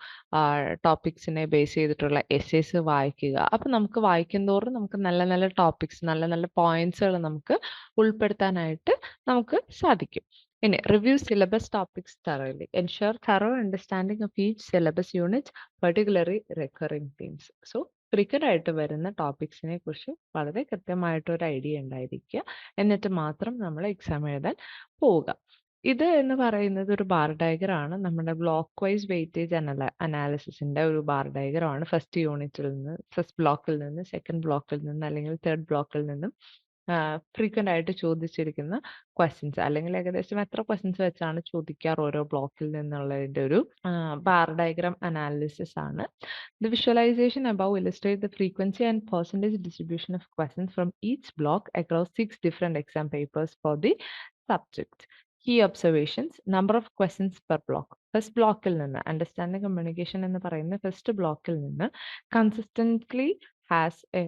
ടോപ്പിക്സിനെ ബേസ് ചെയ്തിട്ടുള്ള എസേസ് വായിക്കുക. അപ്പം നമുക്ക് വായിക്കും തോറും നമുക്ക് നല്ല നല്ല ടോപ്പിക്സ്, നല്ല നല്ല പോയിന്റ്സുകൾ നമുക്ക് ഉൾപ്പെടുത്താനായിട്ട് നമുക്ക് സാധിക്കും. ഇനി review syllabus topics thoroughly. Ensure thorough understanding of each syllabus unit, particularly recurring themes. So frequent ആയിട്ട് വരുന്ന ടോപ്പിക്സിനെ കുറിച്ച് വളരെ കൃത്യമായിട്ടൊരു ഐഡിയ ഉണ്ടായിരിക്കുക. എന്നിട്ട് മാത്രം നമ്മൾ എക്സാം എഴുതാൻ പോവുക. ഇത് എന്ന് പറയുന്നത് ഒരു ബാർ ഡയഗ്രം ആണ്. നമ്മുടെ ബ്ലോക്ക് വൈസ് വെയിറ്റേജ് അനാലിസിസിന്റെ ഒരു ബാർ ഡയഗ്രം ആണ്. ഫസ്റ്റ് യൂണിറ്റിൽ നിന്ന്, ഫസ്റ്റ് ബ്ലോക്കിൽ നിന്ന്, സെക്കൻഡ് ബ്ലോക്കിൽ നിന്ന് അല്ലെങ്കിൽ തേർഡ് ബ്ലോക്കിൽ നിന്നും ഫ്രീക്വൻ്റ് ആയിട്ട് ചോദിച്ചിരിക്കുന്ന ക്വസ്റ്റ്യൻസ് അല്ലെങ്കിൽ ഏകദേശം എത്ര ക്വസ്റ്റ്യൻസ് വെച്ചാണ് ചോദിക്കാറ് ഓരോ ബ്ലോക്കിൽ നിന്നുള്ളതിൻ്റെ ഒരു ബാർ ഡയഗ്രാം അനാലിസിസ് ആണ്. The visualization above illustrates the frequency and percentage distribution of questions from each block across 6 different exam papers for the subject. Key observations: number of questions per block. First ബ്ലോക്കിൽ നിന്ന് understanding communication എന്ന് പറയുന്ന first ബ്ലോക്കിൽ നിന്ന് consistently has A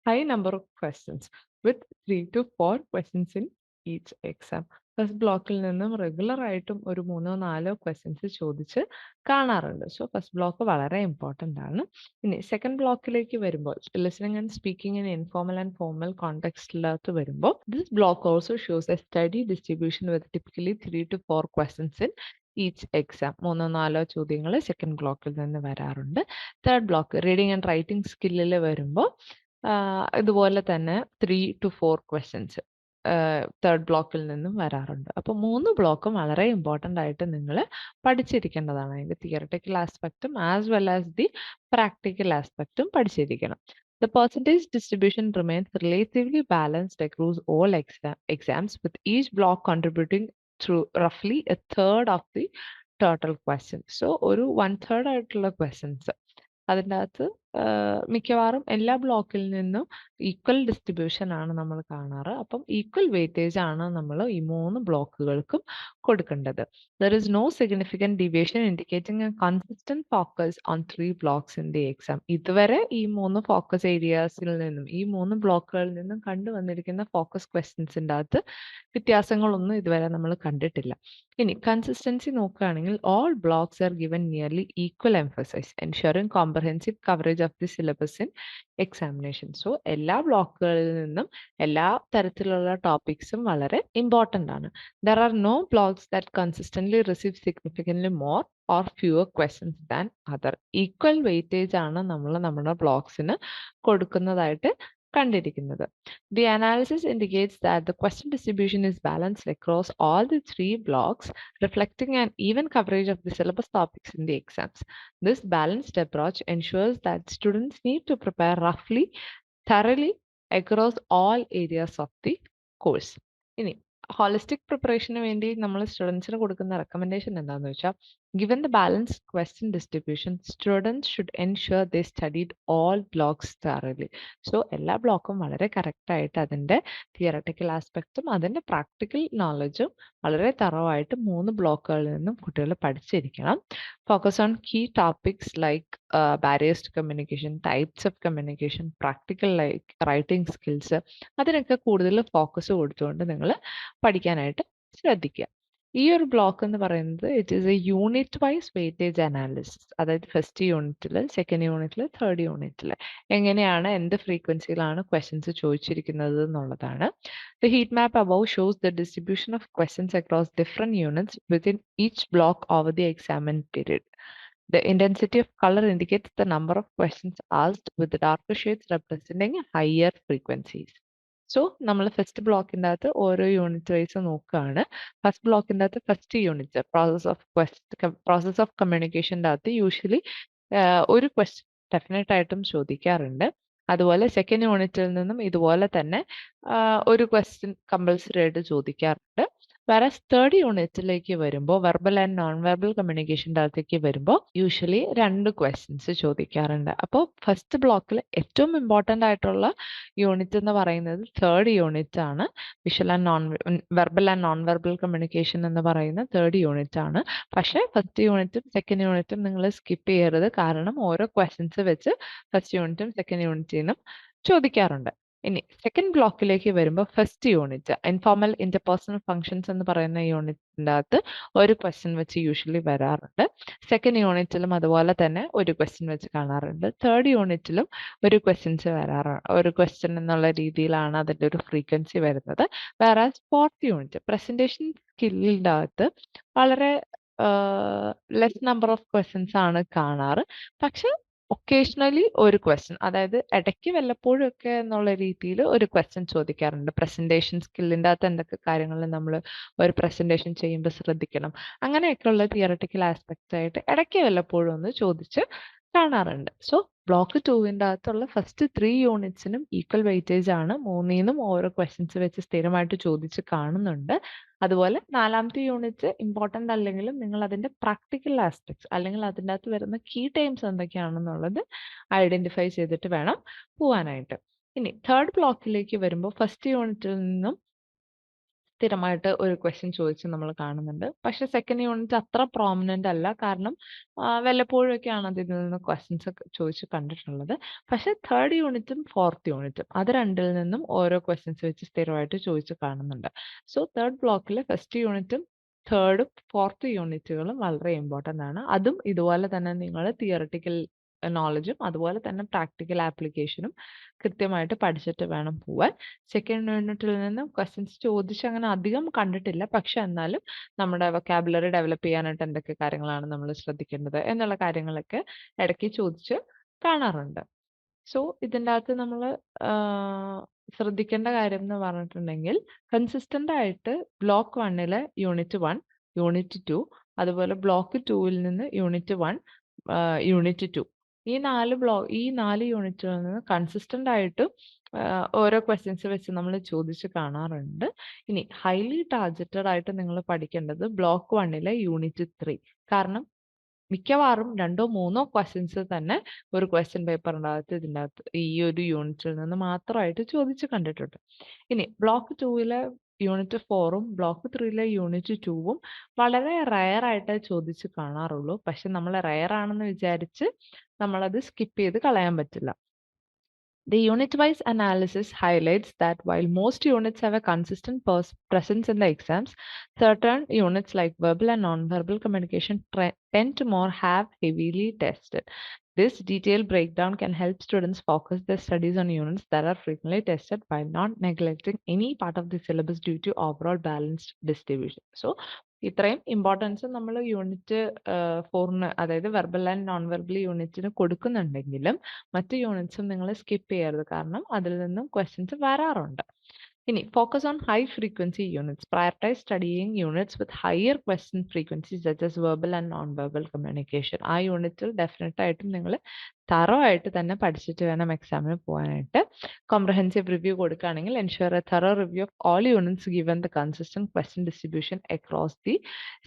high number of questions with 3 to 4 questions in each exam. First ബ്ലോക്കിൽ നിന്നും regular ആയിട്ടും ഒരു 3-4 ക്വസ്റ്റ്യൻസ് ചോദിച്ച് കാണാറുണ്ട്. സോ ഫസ്റ്റ് ബ്ലോക്ക് വളരെ ഇമ്പോർട്ടൻ്റ് ആണ്. ഇനി സെക്കൻഡ് ബ്ലോക്കിലേക്ക് വരുമ്പോൾ listening and speaking in informal and formal കോണ്ടെക്സ്റ്റിലേക്ക് വരുമ്പോൾ this block also shows a study distribution with typically 3 to 4 questions in each exam. 3-4 ചോദ്യങ്ങൾ സെക്കൻഡ് ബ്ലോക്കിൽ നിന്ന് വരാറുണ്ട്. Third block reading and writing സ്കില്ലിൽ വരുമ്പോൾ ഇതുപോലെ തന്നെ 3 to 4 ക്വസ്റ്റ്യൻസ് തേർഡ് ബ്ലോക്കിൽ നിന്നും വരാറുണ്ട്. അപ്പോൾ 3 ബ്ലോക്കും വളരെ ഇമ്പോർട്ടൻ്റ് ആയിട്ട് നിങ്ങൾ പഠിച്ചിരിക്കേണ്ടതാണ്. അതിൻ്റെ തിയറട്ടിക്കൽ ആസ്പെക്റ്റും as well as the practical ആസ്പെക്റ്റും പഠിച്ചിരിക്കണം. The percentage distribution remains relatively balanced across all exams, with each block contributing through roughly a third of the total questions. So ഒരു 1/3 ആയിട്ടുള്ള ക്വസ്റ്റ്യൻസ് അതിൻ്റെ അകത്ത് മിക്കവാറും എല്ലാ ബ്ലോക്കിൽ നിന്നും ഈക്വൽ ഡിസ്ട്രിബ്യൂഷൻ ആണ് നമ്മൾ കാണാറ്. അപ്പം ഈക്വൽ വെയിറ്റേജ് ആണ് നമ്മൾ ഈ 3 ബ്ലോക്കുകൾക്കും കൊടുക്കേണ്ടത്. There is no significant deviation indicating a consistent focus on 3 blocks in the exam. ഇതുവരെ ഈ 3 ഫോക്കസ് ഏരിയാസിൽ നിന്നും ഈ 3 ബ്ലോക്കുകളിൽ നിന്നും കണ്ടുവന്നിരിക്കുന്ന ഫോക്കസ് ക്വസ്റ്റ്യൻസിൻ്റെ അകത്ത് വ്യത്യാസങ്ങളൊന്നും ഇതുവരെ നമ്മൾ കണ്ടിട്ടില്ല. ഇനി കൺസിസ്റ്റൻസി നോക്കുകയാണെങ്കിൽ all blocks are given nearly equal emphasize ensuring comprehensive coverage of the syllabus in examination. So എല്ലാ ബ്ലോക്കുകളിൽ നിന്നും എല്ലാ തരത്തിലുള്ള ടോപ്പിക്സും വളരെ ഇമ്പോർട്ടൻ്റ് ആണ്. There are no blocks that consistently receive significantly more or fewer questions than other. Equal weightage ആണ് നമ്മൾ നമ്മുടെ ബ്ലോക്സിന് കൊടുക്കുന്നതായിട്ട് കണ്ടിരിക്കുന്നത്. The analysis indicates that the question distribution is balanced across all the 3 blocks, reflecting an even coverage of the syllabus topics in the exams. This balanced approach ensures that students need to prepare roughly, thoroughly across all areas of the course. ഇനി holistic പ്രിപ്പറേഷന് വേണ്ടി നമ്മൾ സ്റ്റുഡൻസിന് കൊടുക്കുന്ന recommendation എന്താണെന്ന് വെച്ചാൽ, given the balanced question distribution, students should ensure they studied all blocks thoroughly. So എല്ലാ ബ്ലോക്കും വളരെ കറക്റ്റായിട്ട് അതിൻ്റെ തിയറട്ടിക്കൽ ആസ്പെക്റ്റും അതിൻ്റെ പ്രാക്ടിക്കൽ നോളജും വളരെ തറവായിട്ട് 3 ബ്ലോക്കുകളിൽ നിന്നും കുട്ടികൾ പഠിച്ചിരിക്കണം. Focus on key topics like barriers to communication, types of communication, practical like writing skills, അതിനൊക്കെ കൂടുതൽ ഫോക്കസ് കൊടുത്തുകൊണ്ട് നിങ്ങൾ പഠിക്കാനായിട്ട് ശ്രദ്ധിക്കുക. ഈ ഒരു ബ്ലോക്ക് എന്ന് പറയുന്നത് it is A unit wise weightage analysis. അതായത് ഫസ്റ്റ് യൂണിറ്റിൽ, സെക്കൻഡ് യൂണിറ്റിൽ, തേർഡ് യൂണിറ്റിൽ എങ്ങനെയാണ് എന്ത് ഫ്രീക്വൻസിയിലാണ് ക്വസ്റ്റ്യൻസ് ചോദിച്ചിരിക്കുന്നത് എന്നുള്ളതാണ്. The heat map above shows the distribution of questions across different units within each block over the examined period. The intensity of color indicates the number of questions asked, with the darker shades representing higher frequencies. So നമ്മൾ first ബ്ലോക്കിൻ്റെ അകത്ത് ഓരോ unit wise നോക്കുകയാണ്. First ബ്ലോക്കിൻ്റെ അകത്ത് first unit process of കമ്മ്യൂണിക്കേഷൻ്റെ അകത്ത് usually ഒരു question definite ആയിട്ടും ചോദിക്കാറുണ്ട്. അതുപോലെ സെക്കൻഡ് യൂണിറ്റിൽ നിന്നും ഇതുപോലെ തന്നെ ഒരു ക്വസ്റ്റ്യൻ കമ്പൽസറി ആയിട്ട് ചോദിക്കാറുണ്ട്. വേറെ തേർഡ് യൂണിറ്റിലേക്ക് വരുമ്പോൾ വെർബൽ ആൻഡ് നോൺ വെർബൽ കമ്മ്യൂണിക്കേഷൻ്റെ അകത്തേക്ക് വരുമ്പോൾ യൂഷ്വലി 2 ക്വസ്റ്റ്യൻസ് ചോദിക്കാറുണ്ട്. അപ്പോൾ ഫസ്റ്റ് ബ്ലോക്കിൽ ഏറ്റവും ഇമ്പോർട്ടൻ്റ് ആയിട്ടുള്ള യൂണിറ്റ് എന്ന് പറയുന്നത് തേർഡ് യൂണിറ്റ് ആണ്. Verbal and non verbal communication എന്ന് പറയുന്ന തേർഡ് യൂണിറ്റ് ആണ്. പക്ഷേ ഫസ്റ്റ് യൂണിറ്റും സെക്കൻഡ് യൂണിറ്റും നിങ്ങൾ സ്കിപ്പ് ചെയ്യരുത്. കാരണം ഓരോ ക്വസ്റ്റ്യൻസ് വെച്ച് ഫസ്റ്റ് യൂണിറ്റും സെക്കൻഡ് യൂണിറ്റിനും ചോദിക്കാറുണ്ട്. ഇനി സെക്കൻഡ് ബ്ലോക്കിലേക്ക് വരുമ്പോൾ first unit informal interpersonal functions എന്ന് പറയുന്ന യൂണിറ്റിൻ്റെ അകത്ത് ഒരു ക്വസ്റ്റ്യൻ വെച്ച് യൂഷ്വലി വരാറുണ്ട്. സെക്കൻഡ് യൂണിറ്റിലും അതുപോലെ തന്നെ ഒരു ക്വസ്റ്റ്യൻ വെച്ച് കാണാറുണ്ട്. തേർഡ് യൂണിറ്റിലും ഒരു ക്വസ്റ്റ്യൻ എന്നുള്ള രീതിയിലാണ് അതിൻ്റെ ഒരു ഫ്രീക്വൻസി വരുന്നത്. വേറെ ഫോർത്ത് യൂണിറ്റ് പ്രസന്റേഷൻ സ്കില്ലിൻ്റെ അകത്ത് വളരെ ലെസ് നമ്പർ ഓഫ് ക്വസ്റ്റ്യൻസ് ആണ് കാണാറ്. പക്ഷെ ഒക്കേഷണലി ഒരു ക്വസ്റ്റ്യൻ, അതായത് ഇടയ്ക്ക് വല്ലപ്പോഴും ഒക്കെ എന്നുള്ള രീതിയിൽ ഒരു ക്വസ്റ്റ്യൻ ചോദിക്കാറുണ്ട്. പ്രസന്റേഷൻ സ്കില്ലിൻ്റെ അകത്ത് എന്തൊക്കെ കാര്യങ്ങൾ നമ്മൾ ഒരു പ്രസന്റേഷൻ ചെയ്യുമ്പോൾ ശ്രദ്ധിക്കണം, അങ്ങനെയൊക്കെയുള്ള തിയറട്ടിക്കൽ ആസ്പെക്ട്സ് ആയിട്ട് ഇടയ്ക്ക് വല്ലപ്പോഴും ഒന്ന് ചോദിച്ച് കാണാറുണ്ട്. സോ ബ്ലോക്ക് 2വിൻ്റെ അകത്തുള്ള ഫസ്റ്റ് 3 യൂണിറ്റ്സിനും ഈക്വൽ വെയിറ്റേജ് ആണ്. 3നും ഓരോ ക്വസ്റ്റ്യൻസ് വെച്ച് സ്ഥിരമായിട്ട് ചോദിച്ച് കാണുന്നുണ്ട്. അതുപോലെ 4ാമത്തെ യൂണിറ്റ് ഇമ്പോർട്ടൻ്റ് അല്ലെങ്കിലും നിങ്ങൾ അതിൻ്റെ പ്രാക്ടിക്കൽ ആസ്പെക്ട്സ് അല്ലെങ്കിൽ അതിൻ്റെ അകത്ത് വരുന്ന കീ ടൈംസ് എന്തൊക്കെയാണെന്നുള്ളത് ഐഡൻറ്റിഫൈ ചെയ്തിട്ട് വേണം പോവാനായിട്ട്. ഇനി തേർഡ് ബ്ലോക്കിലേക്ക് വരുമ്പോൾ ഫസ്റ്റ് യൂണിറ്റിൽ നിന്നും സ്ഥിരമായിട്ട് ഒരു ക്വസ്റ്റ്യൻ ചോദിച്ച് നമ്മൾ കാണുന്നുണ്ട്. പക്ഷെ സെക്കൻഡ് യൂണിറ്റ് അത്ര പ്രോമിനൻ്റ് അല്ല. കാരണം വല്ലപ്പോഴൊക്കെയാണ് അതിൽ നിന്ന് ക്വസ്റ്റ്യൻസ് ചോദിച്ച് കണ്ടിട്ടുള്ളത്. പക്ഷെ തേർഡ് യൂണിറ്റും ഫോർത്ത് യൂണിറ്റും അത് രണ്ടിൽ നിന്നും ഓരോ ക്വസ്റ്റ്യൻസ് വെച്ച് സ്ഥിരമായിട്ട് ചോദിച്ച് കാണുന്നുണ്ട്. സോ തേർഡ് ബ്ലോക്കിൽ ഫസ്റ്റ് യൂണിറ്റും തേർഡും ഫോർത്ത് യൂണിറ്റുകളും വളരെ ഇമ്പോർട്ടൻ്റ് ആണ്. അതും ഇതുപോലെ തന്നെ നിങ്ങൾ തിയറട്ടിക്കൽ നോളജും അതുപോലെ തന്നെ പ്രാക്ടിക്കൽ ആപ്ലിക്കേഷനും കൃത്യമായിട്ട് പഠിച്ചിട്ട് വേണം പോവാൻ. സെക്കൻഡ് യൂണിറ്റിൽ നിന്ന് ക്വസ്റ്റ്യൻസ് ചോദിച്ച് അങ്ങനെ അധികം കണ്ടിട്ടില്ല. പക്ഷെ എന്നാലും നമ്മുടെ വൊക്കാബുലറി ഡെവലപ്പ് ചെയ്യാനായിട്ട് എന്തൊക്കെ കാര്യങ്ങളാണ് നമ്മൾ ശ്രദ്ധിക്കേണ്ടത് എന്നുള്ള കാര്യങ്ങളൊക്കെ ഇടയ്ക്ക് ചോദിച്ച് കാണാറുണ്ട്. സോ ഇതിൻ്റെ അകത്ത് നമ്മൾ ശ്രദ്ധിക്കേണ്ട കാര്യം എന്ന് പറഞ്ഞിട്ടുണ്ടെങ്കിൽ കൺസിസ്റ്റൻ്റ് ആയിട്ട് ബ്ലോക്ക് 1 യൂണിറ്റ് 1, യൂണിറ്റ് 2, അതുപോലെ ബ്ലോക്ക് 2വിൽ നിന്ന് യൂണിറ്റ് 1, യൂണിറ്റ് 2 ഈ 4 യൂണിറ്റുകളിൽ നിന്ന് കൺസിസ്റ്റൻ്റ് ആയിട്ട് ഓരോ ക്വസ്റ്റ്യൻസ് വെച്ച് നമ്മൾ ചോദിച്ച് കാണാറുണ്ട്. ഇനി ഹൈലി ടാർഗറ്റഡ് ആയിട്ട് നിങ്ങൾ പഠിക്കേണ്ടത് ബ്ലോക്ക് 1 യൂണിറ്റ് 3. കാരണം മിക്കവാറും 2ഓ 3ഓ ക്വസ്റ്റ്യൻസ് തന്നെ ഒരു ക്വസ്റ്റ്യൻ പേപ്പറിൻ്റെ അകത്ത് ഇതിൻ്റെ അകത്ത് ഈ ഒരു യൂണിറ്റിൽ നിന്ന് മാത്രമായിട്ട് ചോദിച്ച് കണ്ടിട്ടുണ്ട്. ഇനി ബ്ലോക്ക് 2 യൂണിറ്റ് 4ഉം ബ്ലോക്ക് 3 യൂണിറ്റ് 2ഉം വളരെ റയർ ആയിട്ട് ചോദിച്ച് കാണാറുള്ളൂ. പക്ഷെ നമ്മൾ റയർ ആണെന്ന് വിചാരിച്ച് നമ്മളത് സ്കിപ്പ് ചെയ്ത് കളയാൻ പറ്റില്ല. The unit-wise analysis highlights that while most units have a consistent presence in the exams, certain units like verbal and non-verbal communication tend to more have heavily tested. This detailed breakdown can help students focus their studies on units that are frequently tested while not neglecting any part of the syllabus due to overall balanced distribution. So, ഇത്രയും importance നമ്മൾ unit 4 അതായത് verbal and non verbal യൂണിറ്റിന് കൊടുക്കുന്നുണ്ടെങ്കിലും മറ്റ് യൂണിറ്റ്സും നിങ്ങൾ skip ചെയ്യരുത്. കാരണം അതിൽ നിന്നും ക്വസ്റ്റ്യൻസ് വരാറുണ്ട്. ഇനി focus on high frequency units. Prioritize studying units with higher question frequency such as verbal and non verbal communication. ആ യൂണിറ്റിൽ ഡെഫിനറ്റ് ആയിട്ടും നിങ്ങൾ തറോ ആയിട്ട് തന്നെ പഠിച്ചിട്ട് വേണം എക്സാമിന് പോകാനായിട്ട്. കോംപ്രഹെൻസീവ് റിവ്യൂ കൊടുക്കുകയാണെങ്കിൽ ensure A thorough review of all units given the consistent question distribution across the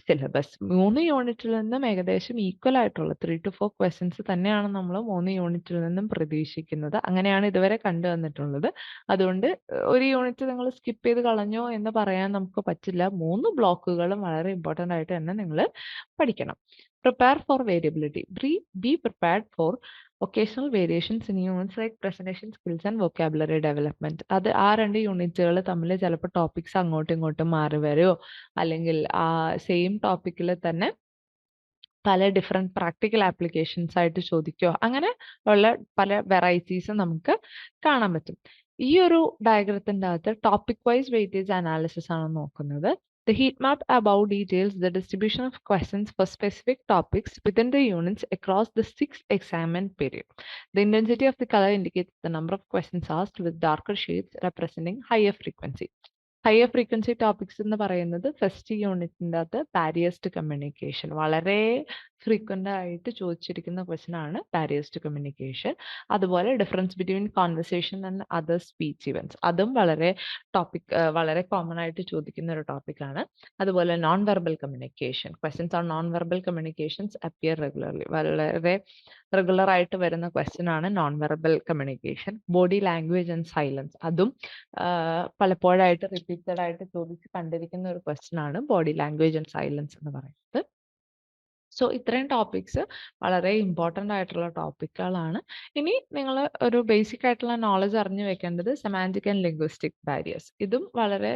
syllabus. 3 യൂണിറ്റിൽ നിന്നും ഏകദേശം ഈക്വൽ ആയിട്ടുള്ള 3 to 4 ക്വസ്റ്റ്യൻസ് തന്നെയാണ് നമ്മൾ 3 യൂണിറ്റിൽ നിന്നും പ്രതീക്ഷിക്കുന്നത്. അങ്ങനെയാണ് ഇതുവരെ കണ്ടുവന്നിട്ടുള്ളത്. അതുകൊണ്ട് ഒരു യൂണിറ്റ് നിങ്ങൾ സ്കിപ്പ് ചെയ്ത് കളഞ്ഞോ എന്ന് പറയാൻ നമുക്ക് പറ്റില്ല. 3 ബ്ലോക്കുകളും വളരെ ഇമ്പോർട്ടൻ്റ് ആയിട്ട് തന്നെ നിങ്ങൾ പഠിക്കണം. Prepare for variability. Be prepared for occasional variations in units like presentation skills and vocabulary development. അത് ആ 2 യൂണിറ്റുകൾ തമ്മിൽ ചിലപ്പോൾ ടോപ്പിക്സ് അങ്ങോട്ടും ഇങ്ങോട്ടും മാറി വരുമോ, അല്ലെങ്കിൽ ആ സെയിം ടോപ്പിക്കിൽ തന്നെ പല ഡിഫറെൻറ്റ് പ്രാക്ടിക്കൽ ആപ്ലിക്കേഷൻസ് ആയിട്ട് ചോദിക്കുകയോ അങ്ങനെ ഉള്ള പല വെറൈറ്റീസും നമുക്ക് കാണാൻ പറ്റും. ഈ ഒരു ഡയഗ്രത്തിൻ്റെ അകത്ത് ടോപ്പിക് വൈസ് വെയിറ്റേജ് അനാലിസിസ് ആണ് നോക്കുന്നത്. The heat map above details the distribution of questions for specific topics within the units across the 6 examined period. The intensity of the color indicates the number of questions asked, with darker shades representing higher frequency. Higher frequency topics എന്ന് പറയുന്നത് first യൂണിറ്റിൻ്റെ അകത്ത് barriers to communication വളരെ frequent ആയിട്ട് ചോദിച്ചിരിക്കുന്ന question ആണ് barriers to communication. അതുപോലെ difference between conversation and other speech events, അതും വളരെ കോമൺ ആയിട്ട് ചോദിക്കുന്ന ഒരു ടോപ്പിക്കാണ്. അതുപോലെ non verbal communication, questions on non verbal communications appear regularly, വളരെ റെഗുലർ ആയിട്ട് വരുന്ന ക്വസ്റ്റ്യൻ ആണ് non verbal communication. Body language and silence, അതും പലപ്പോഴായിട്ട് റിപ്പീറ്റഡ് ആയിട്ട് ചോദിച്ച് കണ്ടിരിക്കുന്ന ഒരു ക്വസ്റ്റ്യൻ ആണ് ബോഡി ലാംഗ്വേജ് ആൻഡ് സൈലൻസ് എന്ന് പറയുന്നത്. സോ ഇത്രയും ടോപ്പിക്സ് വളരെ ഇമ്പോർട്ടൻ്റ് ആയിട്ടുള്ള ടോപ്പിക്കുകളാണ്. ഇനി നിങ്ങൾ ഒരു ബേസിക് ആയിട്ടുള്ള നോളജ് അറിഞ്ഞു വെക്കേണ്ടത് സെമാൻറ്റിക് ആൻഡ് ലിംഗ്വിസ്റ്റിക് ബാരിയേഴ്സ്. ഇതും വളരെ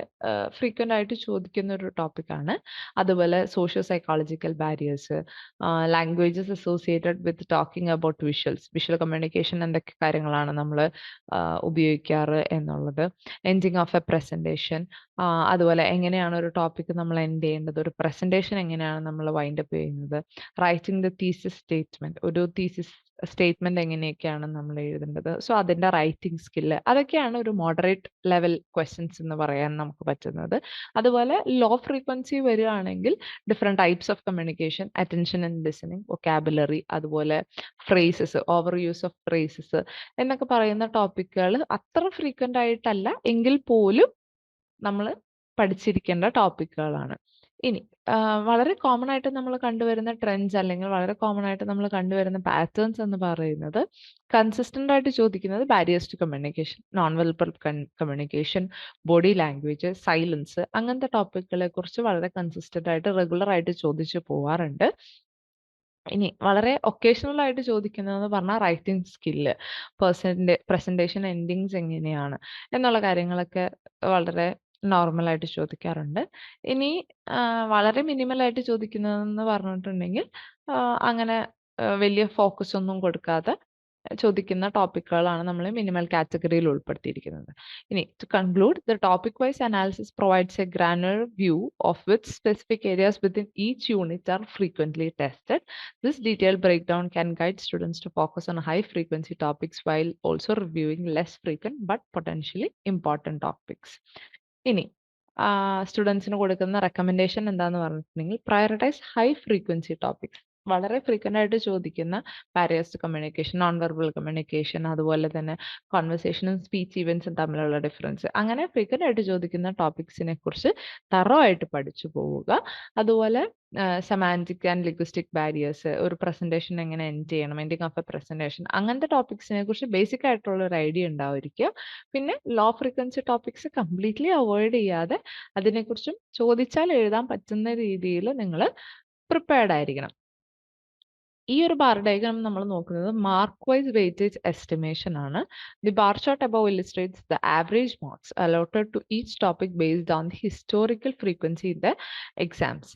ഫ്രീക്വൻ്റ് ആയിട്ട് ചോദിക്കുന്ന ഒരു ടോപ്പിക്കാണ്. അതുപോലെ socio psychological barriers, languages associated with talking about visual communication എന്തൊക്കെ കാര്യങ്ങളാണ് നമ്മൾ ഉപയോഗിക്കാറ് എന്നുള്ളത്, എൻഡിങ് ഓഫ് എ പ്രസൻറ്റേഷൻ, അതുപോലെ എങ്ങനെയാണ് ഒരു ടോപ്പിക്ക് നമ്മൾ എൻഡ് ചെയ്യേണ്ടത്, ഒരു പ്രസൻറ്റേഷൻ എങ്ങനെയാണ് നമ്മൾ വൈൻഡപ്പ് ചെയ്യുന്നത്, റൈറ്റിംഗ് ദ തീസിസ് സ്റ്റേറ്റ്മെന്റ്, ഒരു തീസിസ് സ്റ്റേറ്റ്മെന്റ് എങ്ങനെയൊക്കെയാണ് നമ്മൾ എഴുതേണ്ടത്, സോ അതിൻ്റെ റൈറ്റിംഗ് സ്കില്ല്, അതൊക്കെയാണ് ഒരു മോഡറേറ്റ് ലെവൽ ക്വസ്റ്റ്യൻസ് എന്ന് പറയാൻ നമുക്ക് പറ്റുന്നത്. അതുപോലെ ലോ ഫ്രീക്വൻസി വരികയാണെങ്കിൽ different types of communication, attention and listening, vocabulary, അതുപോലെ phrases, over use of phrases എന്നൊക്കെ പറയുന്ന ടോപ്പിക്കുകൾ അത്ര ഫ്രീക്വൻ്റ് ആയിട്ടല്ല എങ്കിൽ പോലും നമ്മൾ പഠിച്ചിരിക്കേണ്ട ടോപ്പിക്കുകളാണ്. ഇനി വളരെ കോമൺ ആയിട്ട് നമ്മൾ കണ്ടുവരുന്ന ട്രെൻഡ്സ് അല്ലെങ്കിൽ വളരെ കോമൺ ആയിട്ട് നമ്മൾ കണ്ടുവരുന്ന പാറ്റേൺസ് എന്ന് പറയുന്നത് കൺസിസ്റ്റന്റ് ആയിട്ട് ചോദിക്കുന്നത് barriers to communication, non verbal communication, body language, silence, അങ്ങനത്തെ ടോപ്പിക്കുകളെ കുറിച്ച് വളരെ കൺസിസ്റ്റന്റ് ആയിട്ട് റെഗുലർ ആയിട്ട് ചോദിച്ചു പോവാറുണ്ട്. ഇനി വളരെ ഒക്കേഷണൽ ആയിട്ട് ചോദിക്കുന്നതെന്ന് പറഞ്ഞാൽ റൈറ്റിംഗ് സ്കില്ല്, പ്രസന്റേഷൻ എൻഡിങ്സ് എങ്ങനെയാണ് എന്നുള്ള കാര്യങ്ങളൊക്കെ വളരെ നോർമലായിട്ട് ചോദിക്കാറുണ്ട്. ഇനി വളരെ മിനിമലായിട്ട് ചോദിക്കുന്നതെന്ന് പറഞ്ഞിട്ടുണ്ടെങ്കിൽ അങ്ങനെ വലിയ ഫോക്കസ് ഒന്നും കൊടുക്കാതെ ചോദിക്കുന്ന ടോപ്പിക്കുകളാണ് നമ്മൾ മിനിമൽ കാറ്റഗറിയിൽ ഉൾപ്പെടുത്തിയിരിക്കുന്നത്. ഇനി to conclude, the topic wise analysis provides a granular view of which specific areas within each unit are frequently tested. This detailed breakdown can guide students to focus on high frequency topics while also reviewing less frequent but potentially important topics. ഇനി സ്റ്റുഡൻസിന് കൊടുക്കുന്ന recommendation എന്താന്ന് പറഞ്ഞിട്ടുണ്ടെങ്കിൽ prioritize high frequency topics. വളരെ frequent ആയിട്ട് ചോദിക്കുന്ന barriers to communication, non verbal communication, അതുപോലെ തന്നെ കോൺവെർസേഷനും സ്പീച്ച് ഇവൻറ്റ്സും തമ്മിലുള്ള ഡിഫറൻസ്, അങ്ങനെ ഫ്രീക്വൻ്റ് ആയിട്ട് ചോദിക്കുന്ന ടോപ്പിക്സിനെ കുറിച്ച് തറോ ആയിട്ട് പഠിച്ചു പോവുക. അതുപോലെ സെമാൻറ്റിക് ആൻഡ് ലിംഗ്വിസ്റ്റിക് ബാരിയേഴ്സ്, ഒരു പ്രസൻറ്റേഷൻ എങ്ങനെ എൻഡ് ചെയ്യണം, എൻഡിങ് ഓഫ് എ പ്രസൻറ്റേഷൻ, അങ്ങനത്തെ ടോപ്പിക്സിനെ കുറിച്ച് ബേസിക് ആയിട്ടുള്ള ഒരു ഐഡിയ ഉണ്ടാവുമായിരിക്കുക. പിന്നെ low frequency topics completely avoid ചെയ്യാതെ അതിനെക്കുറിച്ചും ചോദിച്ചാൽ എഴുതാൻ പറ്റുന്ന രീതിയിൽ നിങ്ങൾ പ്രിപ്പയർഡ് ആയിരിക്കണം. ഈ ഒരു ബാർ ഡയഗ്രാം നമ്മൾ നോക്കുന്നത് മാർക്ക് വൈസ് വെയിറ്റേജ് എസ്റ്റിമേഷൻ ആണ്. The bar chart above illustrates the average marks allotted to each topic based on the historical frequency in the exams.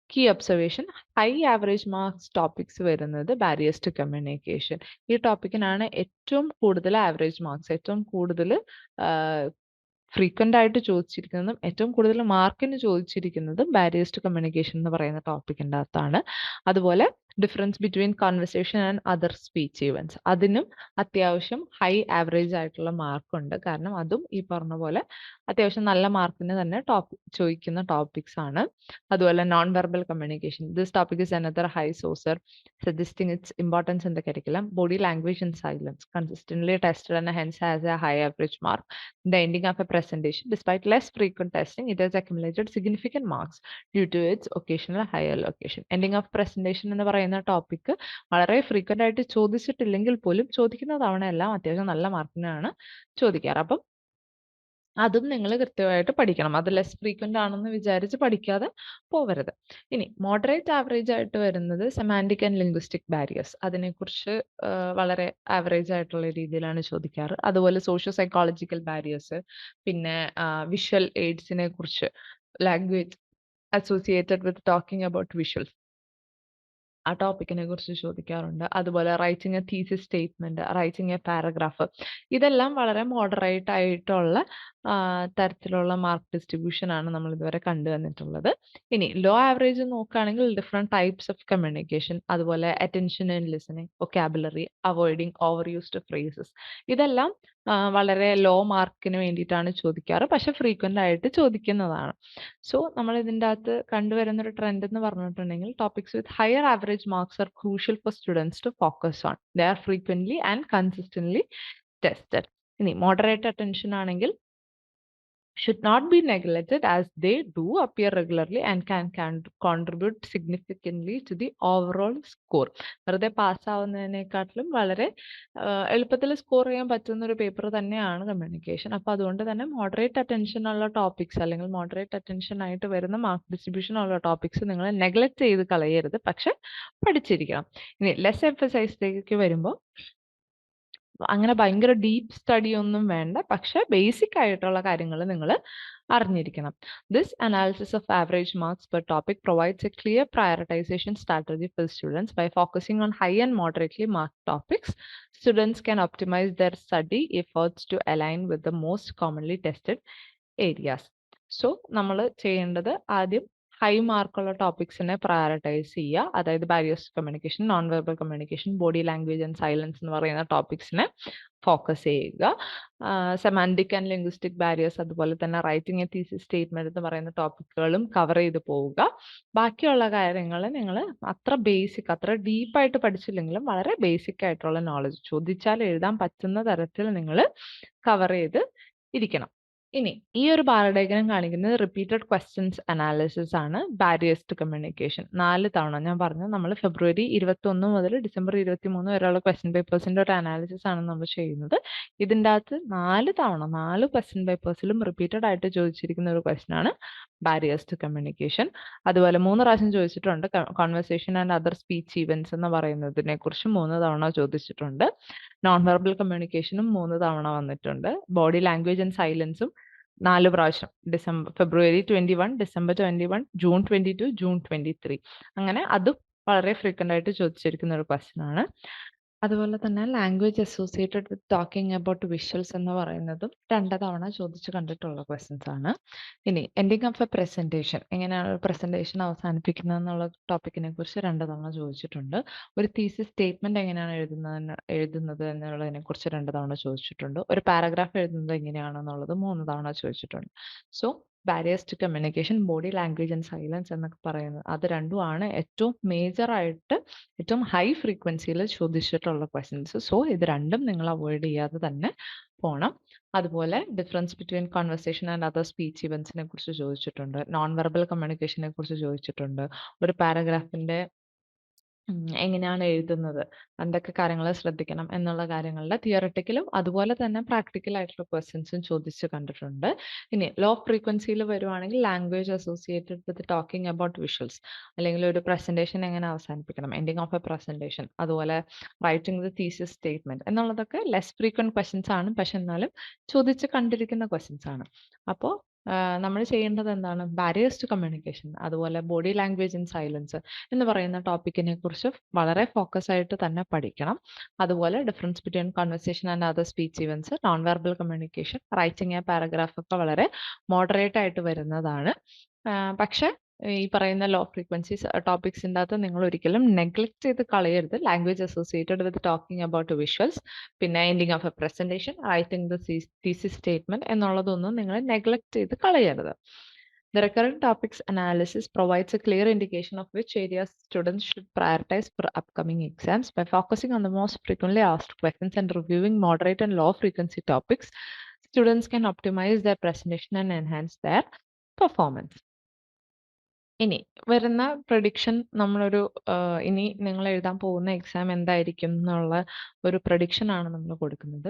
Key observation, high average marks topics വരുന്നത് barriers to communication. ഈ ടോപ്പിക്കിനാണ് ഏറ്റവും കൂടുതൽ average marks, ഏറ്റവും കൂടുതൽ frequent ആയിട്ട് ചോദിച്ചിരിക്കുന്നതും ഏറ്റവും കൂടുതൽ മാർക്കിന് ചോദിച്ചിരിക്കുന്നതും ബാരിയേഴ്സ് ടു കമ്മ്യൂണിക്കേഷൻ എന്ന് പറയുന്ന ടോപ്പിക്കിൻ്റെ അകത്താണ്. അതുപോലെ difference between conversation and other speech events, അതിനും അത്യാവശ്യം ഹൈ ആവറേജ് ആയിട്ടുള്ള മാർക്കുണ്ട്. കാരണം അതും ഈ പറഞ്ഞ പോലെ അത്യാവശ്യം നല്ല മാർക്കിന് തന്നെ ചോദിക്കുന്ന ടോപ്പിക്സ് ആണ്. അതുപോലെ non verbal communication, this topic is another high scorer suggesting its importance in the curriculum. Body language and silence consistently tested and hence has a high average mark. In the ending of a presentation, despite less frequent testing, it has accumulated significant marks due to its occasional higher location. Ending of presentation എന്ന് പറയുന്ന topic വളരെ frequent ആയിട്ട് ചോദിച്ചിട്ടില്ലെങ്കിൽ പോലും ചോദിക്കുന്ന തവണ എല്ലാം അത്യാവശ്യം നല്ല മാർക്കിനാണ് ചോദിക്കാറ്. അപ്പം അതും നിങ്ങൾ കൃത്യമായിട്ട് പഠിക്കണം. അത് ലെസ് ഫ്രീക്വന്റ് ആണെന്ന് വിചാരിച്ച് പഠിക്കാതെ പോവരുത്. ഇനി മോഡറേറ്റ് ആവറേജ് ആയിട്ട് വരുന്നത് സെമാൻറ്റിക് ആൻഡ് ലിംഗ്വിസ്റ്റിക് ബാരിയേഴ്സ്, അതിനെക്കുറിച്ച് വളരെ ആവറേജ് ആയിട്ടുള്ള രീതിയിലാണ് ചോദിക്കാറ്. അതുപോലെ സോഷ്യോ സൈക്കോളജിക്കൽ ബാരിയേഴ്സ്, പിന്നെ വിഷ്വൽ എയ്ഡ്സിനെ കുറിച്ച്, language associated with talking about visuals, ആ ടോപ്പിക്കിനെ കുറിച്ച് ചോദിക്കാറുണ്ട്. അതുപോലെ writing a thesis statement, writing A paragraph, ഇതെല്ലാം വളരെ മോഡറേറ്റ് ആയിട്ടുള്ള തരത്തിലുള്ള മാർക്ക് ഡിസ്ട്രിബ്യൂഷൻ ആണ് നമ്മൾ ഇതുവരെ കണ്ടുവന്നിട്ടുള്ളത്. ഇനി ലോ ആവറേജ് നോക്കുകയാണെങ്കിൽ ഡിഫറെന്റ് ടൈപ്സ് ഓഫ് കമ്മ്യൂണിക്കേഷൻ, അതുപോലെ attention and listening, vocabulary, avoiding over used phrases, ഇതെല്ലാം വളരെ ലോ മാർക്കിന് വേണ്ടിയിട്ടാണ് ചോദിക്കാറ്, പക്ഷെ ഫ്രീക്വന്റ് ആയിട്ട് ചോദിക്കുന്നതാണ്. സോ നമ്മൾ ഇതിൻ്റെ അകത്ത് കണ്ടുവരുന്ന ഒരു ട്രെൻഡ് എന്ന് പറഞ്ഞിട്ടുണ്ടെങ്കിൽ topics with higher average marks are crucial for students to focus on. They are frequently and consistently tested. ഇനി മോഡറേറ്റ് അറ്റൻഷൻ ആണെങ്കിൽ should not be neglected as they do appear regularly and can contribute significantly to the overall score. വെറുതെ പാസ്സാവുന്നതിനെക്കാട്ടിലും വളരെ എളുപ്പത്തിൽ score ചെയ്യാൻ പറ്റുന്ന ഒരു paper തന്നെയാണ് communication. അപ്പോൾ അതുകൊണ്ട് തന്നെ മോഡറേറ്റ് അറ്റൻഷൻ ഉള്ള ടോപ്പിക്സ് അല്ലെങ്കിൽ മോഡറേറ്റ് അറ്റൻഷൻ ആയിട്ട് വരുന്ന മാർക്ക് ഡിസ്ട്രിബ്യൂഷൻ ഉള്ള ടോപ്പിക്സ് നിങ്ങൾ നെഗ്ലക്ട് ചെയ്ത് കളയരുത്, പക്ഷെ പഠിച്ചിരിക്കണം. ഇനി ലെസ് എംഫസൈസിലേക്ക് വരുമ്പോൾ അങ്ങനെ ഭയങ്കര ഡീപ്പ് സ്റ്റഡി ഒന്നും വേണ്ട, പക്ഷെ ബേസിക് ആയിട്ടുള്ള കാര്യങ്ങൾ നിങ്ങൾ അറിഞ്ഞിരിക്കണം. This analysis of average marks per topic provides a clear prioritization strategy for students. By focusing on high and moderately mark topics, students can optimize their study efforts to align with the most commonly tested areas. So നമ്മൾ ചെയ്യേണ്ടത് ആദ്യം high മാർക്കുള്ള ടോപ്പിക്സിനെ prioritize ചെയ്യുക. അതായത് barriers communication, non verbal communication, body language and silence എന്ന് പറയുന്ന ടോപ്പിക്സിനെ ഫോക്കസ് ചെയ്യുക. സെമാൻറ്റിക് ആൻഡ് ലിംഗ്വിസ്റ്റിക് ബാരിയേഴ്സ്, അതുപോലെ തന്നെ റൈറ്റിംഗ് എ തീസിസ് സ്റ്റേറ്റ്മെന്റ് എന്ന് പറയുന്ന ടോപ്പിക്കുകളും കവർ ചെയ്ത് പോവുക. ബാക്കിയുള്ള കാര്യങ്ങൾ നിങ്ങൾ അത്ര ഡീപ്പായിട്ട് പഠിച്ചില്ലെങ്കിലും വളരെ ബേസിക് ആയിട്ടുള്ള നോളജ്, ചോദിച്ചാൽ എഴുതാൻ പറ്റുന്ന തരത്തിൽ നിങ്ങൾ കവർ ചെയ്ത് ഇരിക്കണം. ഇനി ഈ ഒരു ബാർ ഡയഗ്രം കാണിക്കുന്നത് റിപ്പീറ്റഡ് ക്വസ്റ്റ്യൻസ് അനാലിസിസ് ആണ് ബാരിയേഴ്സ് ടു കമ്മ്യൂണിക്കേഷൻ. 4 തവണ ഞാൻ പറഞ്ഞു, നമ്മൾ ഫെബ്രുവരി 21 മുതൽ ഡിസംബർ 23 വരെയുള്ള ക്വസ്റ്റ്യൻ പേപ്പേഴ്സിന്റെ ഒരു അനാലിസിസ് ആണ് നമ്മൾ ചെയ്യുന്നത്. ഇതിൻ്റെ അകത്ത് 4 തവണ 4 ക്വസ്റ്റ്യൻ പേപ്പേഴ്സിലും റിപ്പീറ്റഡ് ആയിട്ട് ചോദിച്ചിരിക്കുന്ന ഒരു ക്വസ്റ്റ്യൻ ആണ് ബാരിയേഴ്സ് ടു കമ്മ്യൂണിക്കേഷൻ. അതുപോലെ 3 പ്രാവശ്യം ചോദിച്ചിട്ടുണ്ട് conversation and other speech events എന്ന് പറയുന്നതിനെ കുറിച്ച് 3 തവണ ചോദിച്ചിട്ടുണ്ട്. നോൺ വെർബൽ കമ്മ്യൂണിക്കേഷനും 3 തവണ വന്നിട്ടുണ്ട്. ബോഡി ലാംഗ്വേജ് ആൻഡ് സൈലൻസും 4 പ്രാവശ്യം, ഫെബ്രുവരി 21, ഡിസംബർ 21, ജൂൺ 22, ജൂൺ 23, അങ്ങനെ അതും വളരെ ഫ്രീക്വന്റ് ആയിട്ട് ചോദിച്ചിരിക്കുന്ന ഒരു ക്വസ്റ്റ്യൻ ആണ്. അതുപോലെ തന്നെ language associated with talking about visuals എന്ന് പറയുന്നതും 2 തവണ ചോദിച്ചു കണ്ടിട്ടുള്ള ക്വസ്റ്റ്യൻസ് ആണ്. ഇനി എൻഡിങ് ഓഫ് എ പ്രസന്റേഷൻ, എങ്ങനെയാണ് പ്രസന്റേഷൻ അവസാനിപ്പിക്കുന്നത് എന്നുള്ള ടോപ്പിക്കിനെ കുറിച്ച് 2 തവണ ചോദിച്ചിട്ടുണ്ട്. ഒരു തീസിസ് സ്റ്റേറ്റ്മെന്റ് എങ്ങനെയാണ് എഴുതുന്നത് എന്നുള്ളതിനെ കുറിച്ച് 2 തവണ ചോദിച്ചിട്ടുണ്ട്. ഒരു പാരഗ്രാഫ് എഴുതുന്നത് എങ്ങനെയാണെന്നുള്ളത് 3 തവണ ചോദിച്ചിട്ടുണ്ട്. So barriers to communication, body language and silence എന്നൊക്കെ പറയുന്നത് അത് രണ്ടുമാണ് ഏറ്റവും മേജർ ആയിട്ട് ഏറ്റവും ഹൈ ഫ്രീക്വൻസിയിൽ ചോദിച്ചിട്ടുള്ള ക്വസ്റ്റ്യൻസ്. സോ ഇത് രണ്ടും നിങ്ങൾ അവോയ്ഡ് ചെയ്യാതെ തന്നെ പോകണം. അതുപോലെ difference between conversation and other speech ഇവൻസിനെ കുറിച്ച് ചോദിച്ചിട്ടുണ്ട്. നോൺ വെർബൽ കമ്മ്യൂണിക്കേഷനെ കുറിച്ച് ചോദിച്ചിട്ടുണ്ട്. ഒരു പാരഗ്രാഫിന്റെ എങ്ങനെയാണ് എഴുതുന്നത്, എന്തൊക്കെ കാര്യങ്ങൾ ശ്രദ്ധിക്കണം എന്നുള്ള കാര്യങ്ങളുടെ തിയററ്റിക്കലും അതുപോലെ തന്നെ പ്രാക്ടിക്കൽ ആയിട്ടുള്ള ക്വസ്റ്റ്യൻസും ചോദിച്ച് കണ്ടിട്ടുണ്ട്. ഇനി ലോ ഫ്രീക്വൻസിയിൽ വരുവാണെങ്കിൽ language associated with talking about visuals, അല്ലെങ്കിൽ ഒരു പ്രസന്റേഷൻ എങ്ങനെ അവസാനിപ്പിക്കണം, എൻഡിങ് ഓഫ് എ പ്രസന്റേഷൻ, അതുപോലെ റൈറ്റിംഗ് ദ തീസിസ് സ്റ്റേറ്റ്മെന്റ് എന്നുള്ളതൊക്കെ ലെസ് ഫ്രീക്വന്റ് ക്വസ്റ്റ്യൻസ് ആണ്, പക്ഷെ എന്നാലും ചോദിച്ച് കണ്ടിരിക്കുന്ന ക്വസ്റ്റ്യൻസ് ആണ്. അപ്പോൾ നമ്മൾ ചെയ്യേണ്ടത് എന്താണ്? ബാരിയേഴ്സ് ടു കമ്മ്യൂണിക്കേഷൻ, അതുപോലെ ബോഡി ലാംഗ്വേജ് ആൻഡ് സൈലൻസ് എന്ന് പറയുന്ന ടോപ്പിക്കിനെ കുറിച്ച് വളരെ ഫോക്കസ് ആയിട്ട് തന്നെ പഠിക്കണം. അതുപോലെ difference between conversation and other speech events, non verbal communication, writing A paragraph ഒക്കെ വളരെ മോഡറേറ്റ് ആയിട്ട് വരുന്നതാണ്. പക്ഷേ ഈ പറയുന്ന ലോ ഫ്രീക്വൻസീസ് ടോപ്പിക്സിൻ്റെ അകത്ത് നിങ്ങൾ ഒരിക്കലും നെഗ്ലക്ട് ചെയ്ത് കളയരുത്. Language associated with talking about visuals, പിന്നെ ending of a presentation, writing the thesis statement എന്നുള്ളതൊന്നും നിങ്ങൾ നെഗ്ലക്ട് ചെയ്ത് കളയരുത്. The recurrent topics analysis provides a clear indication of which areas students should prioritize for upcoming exams. By focusing on the most frequently asked questions and reviewing moderate and low frequency topics, students can optimize their presentation and enhance their performance. ഇനി വരുന്ന prediction നമ്മളൊരു ഇനി നിങ്ങൾ എഴുതാൻ പോകുന്ന exam എന്തായിരിക്കും എന്നുള്ള ഒരു പ്രഡിക്ഷൻ ആണ് നമ്മൾ കൊടുക്കുന്നത്.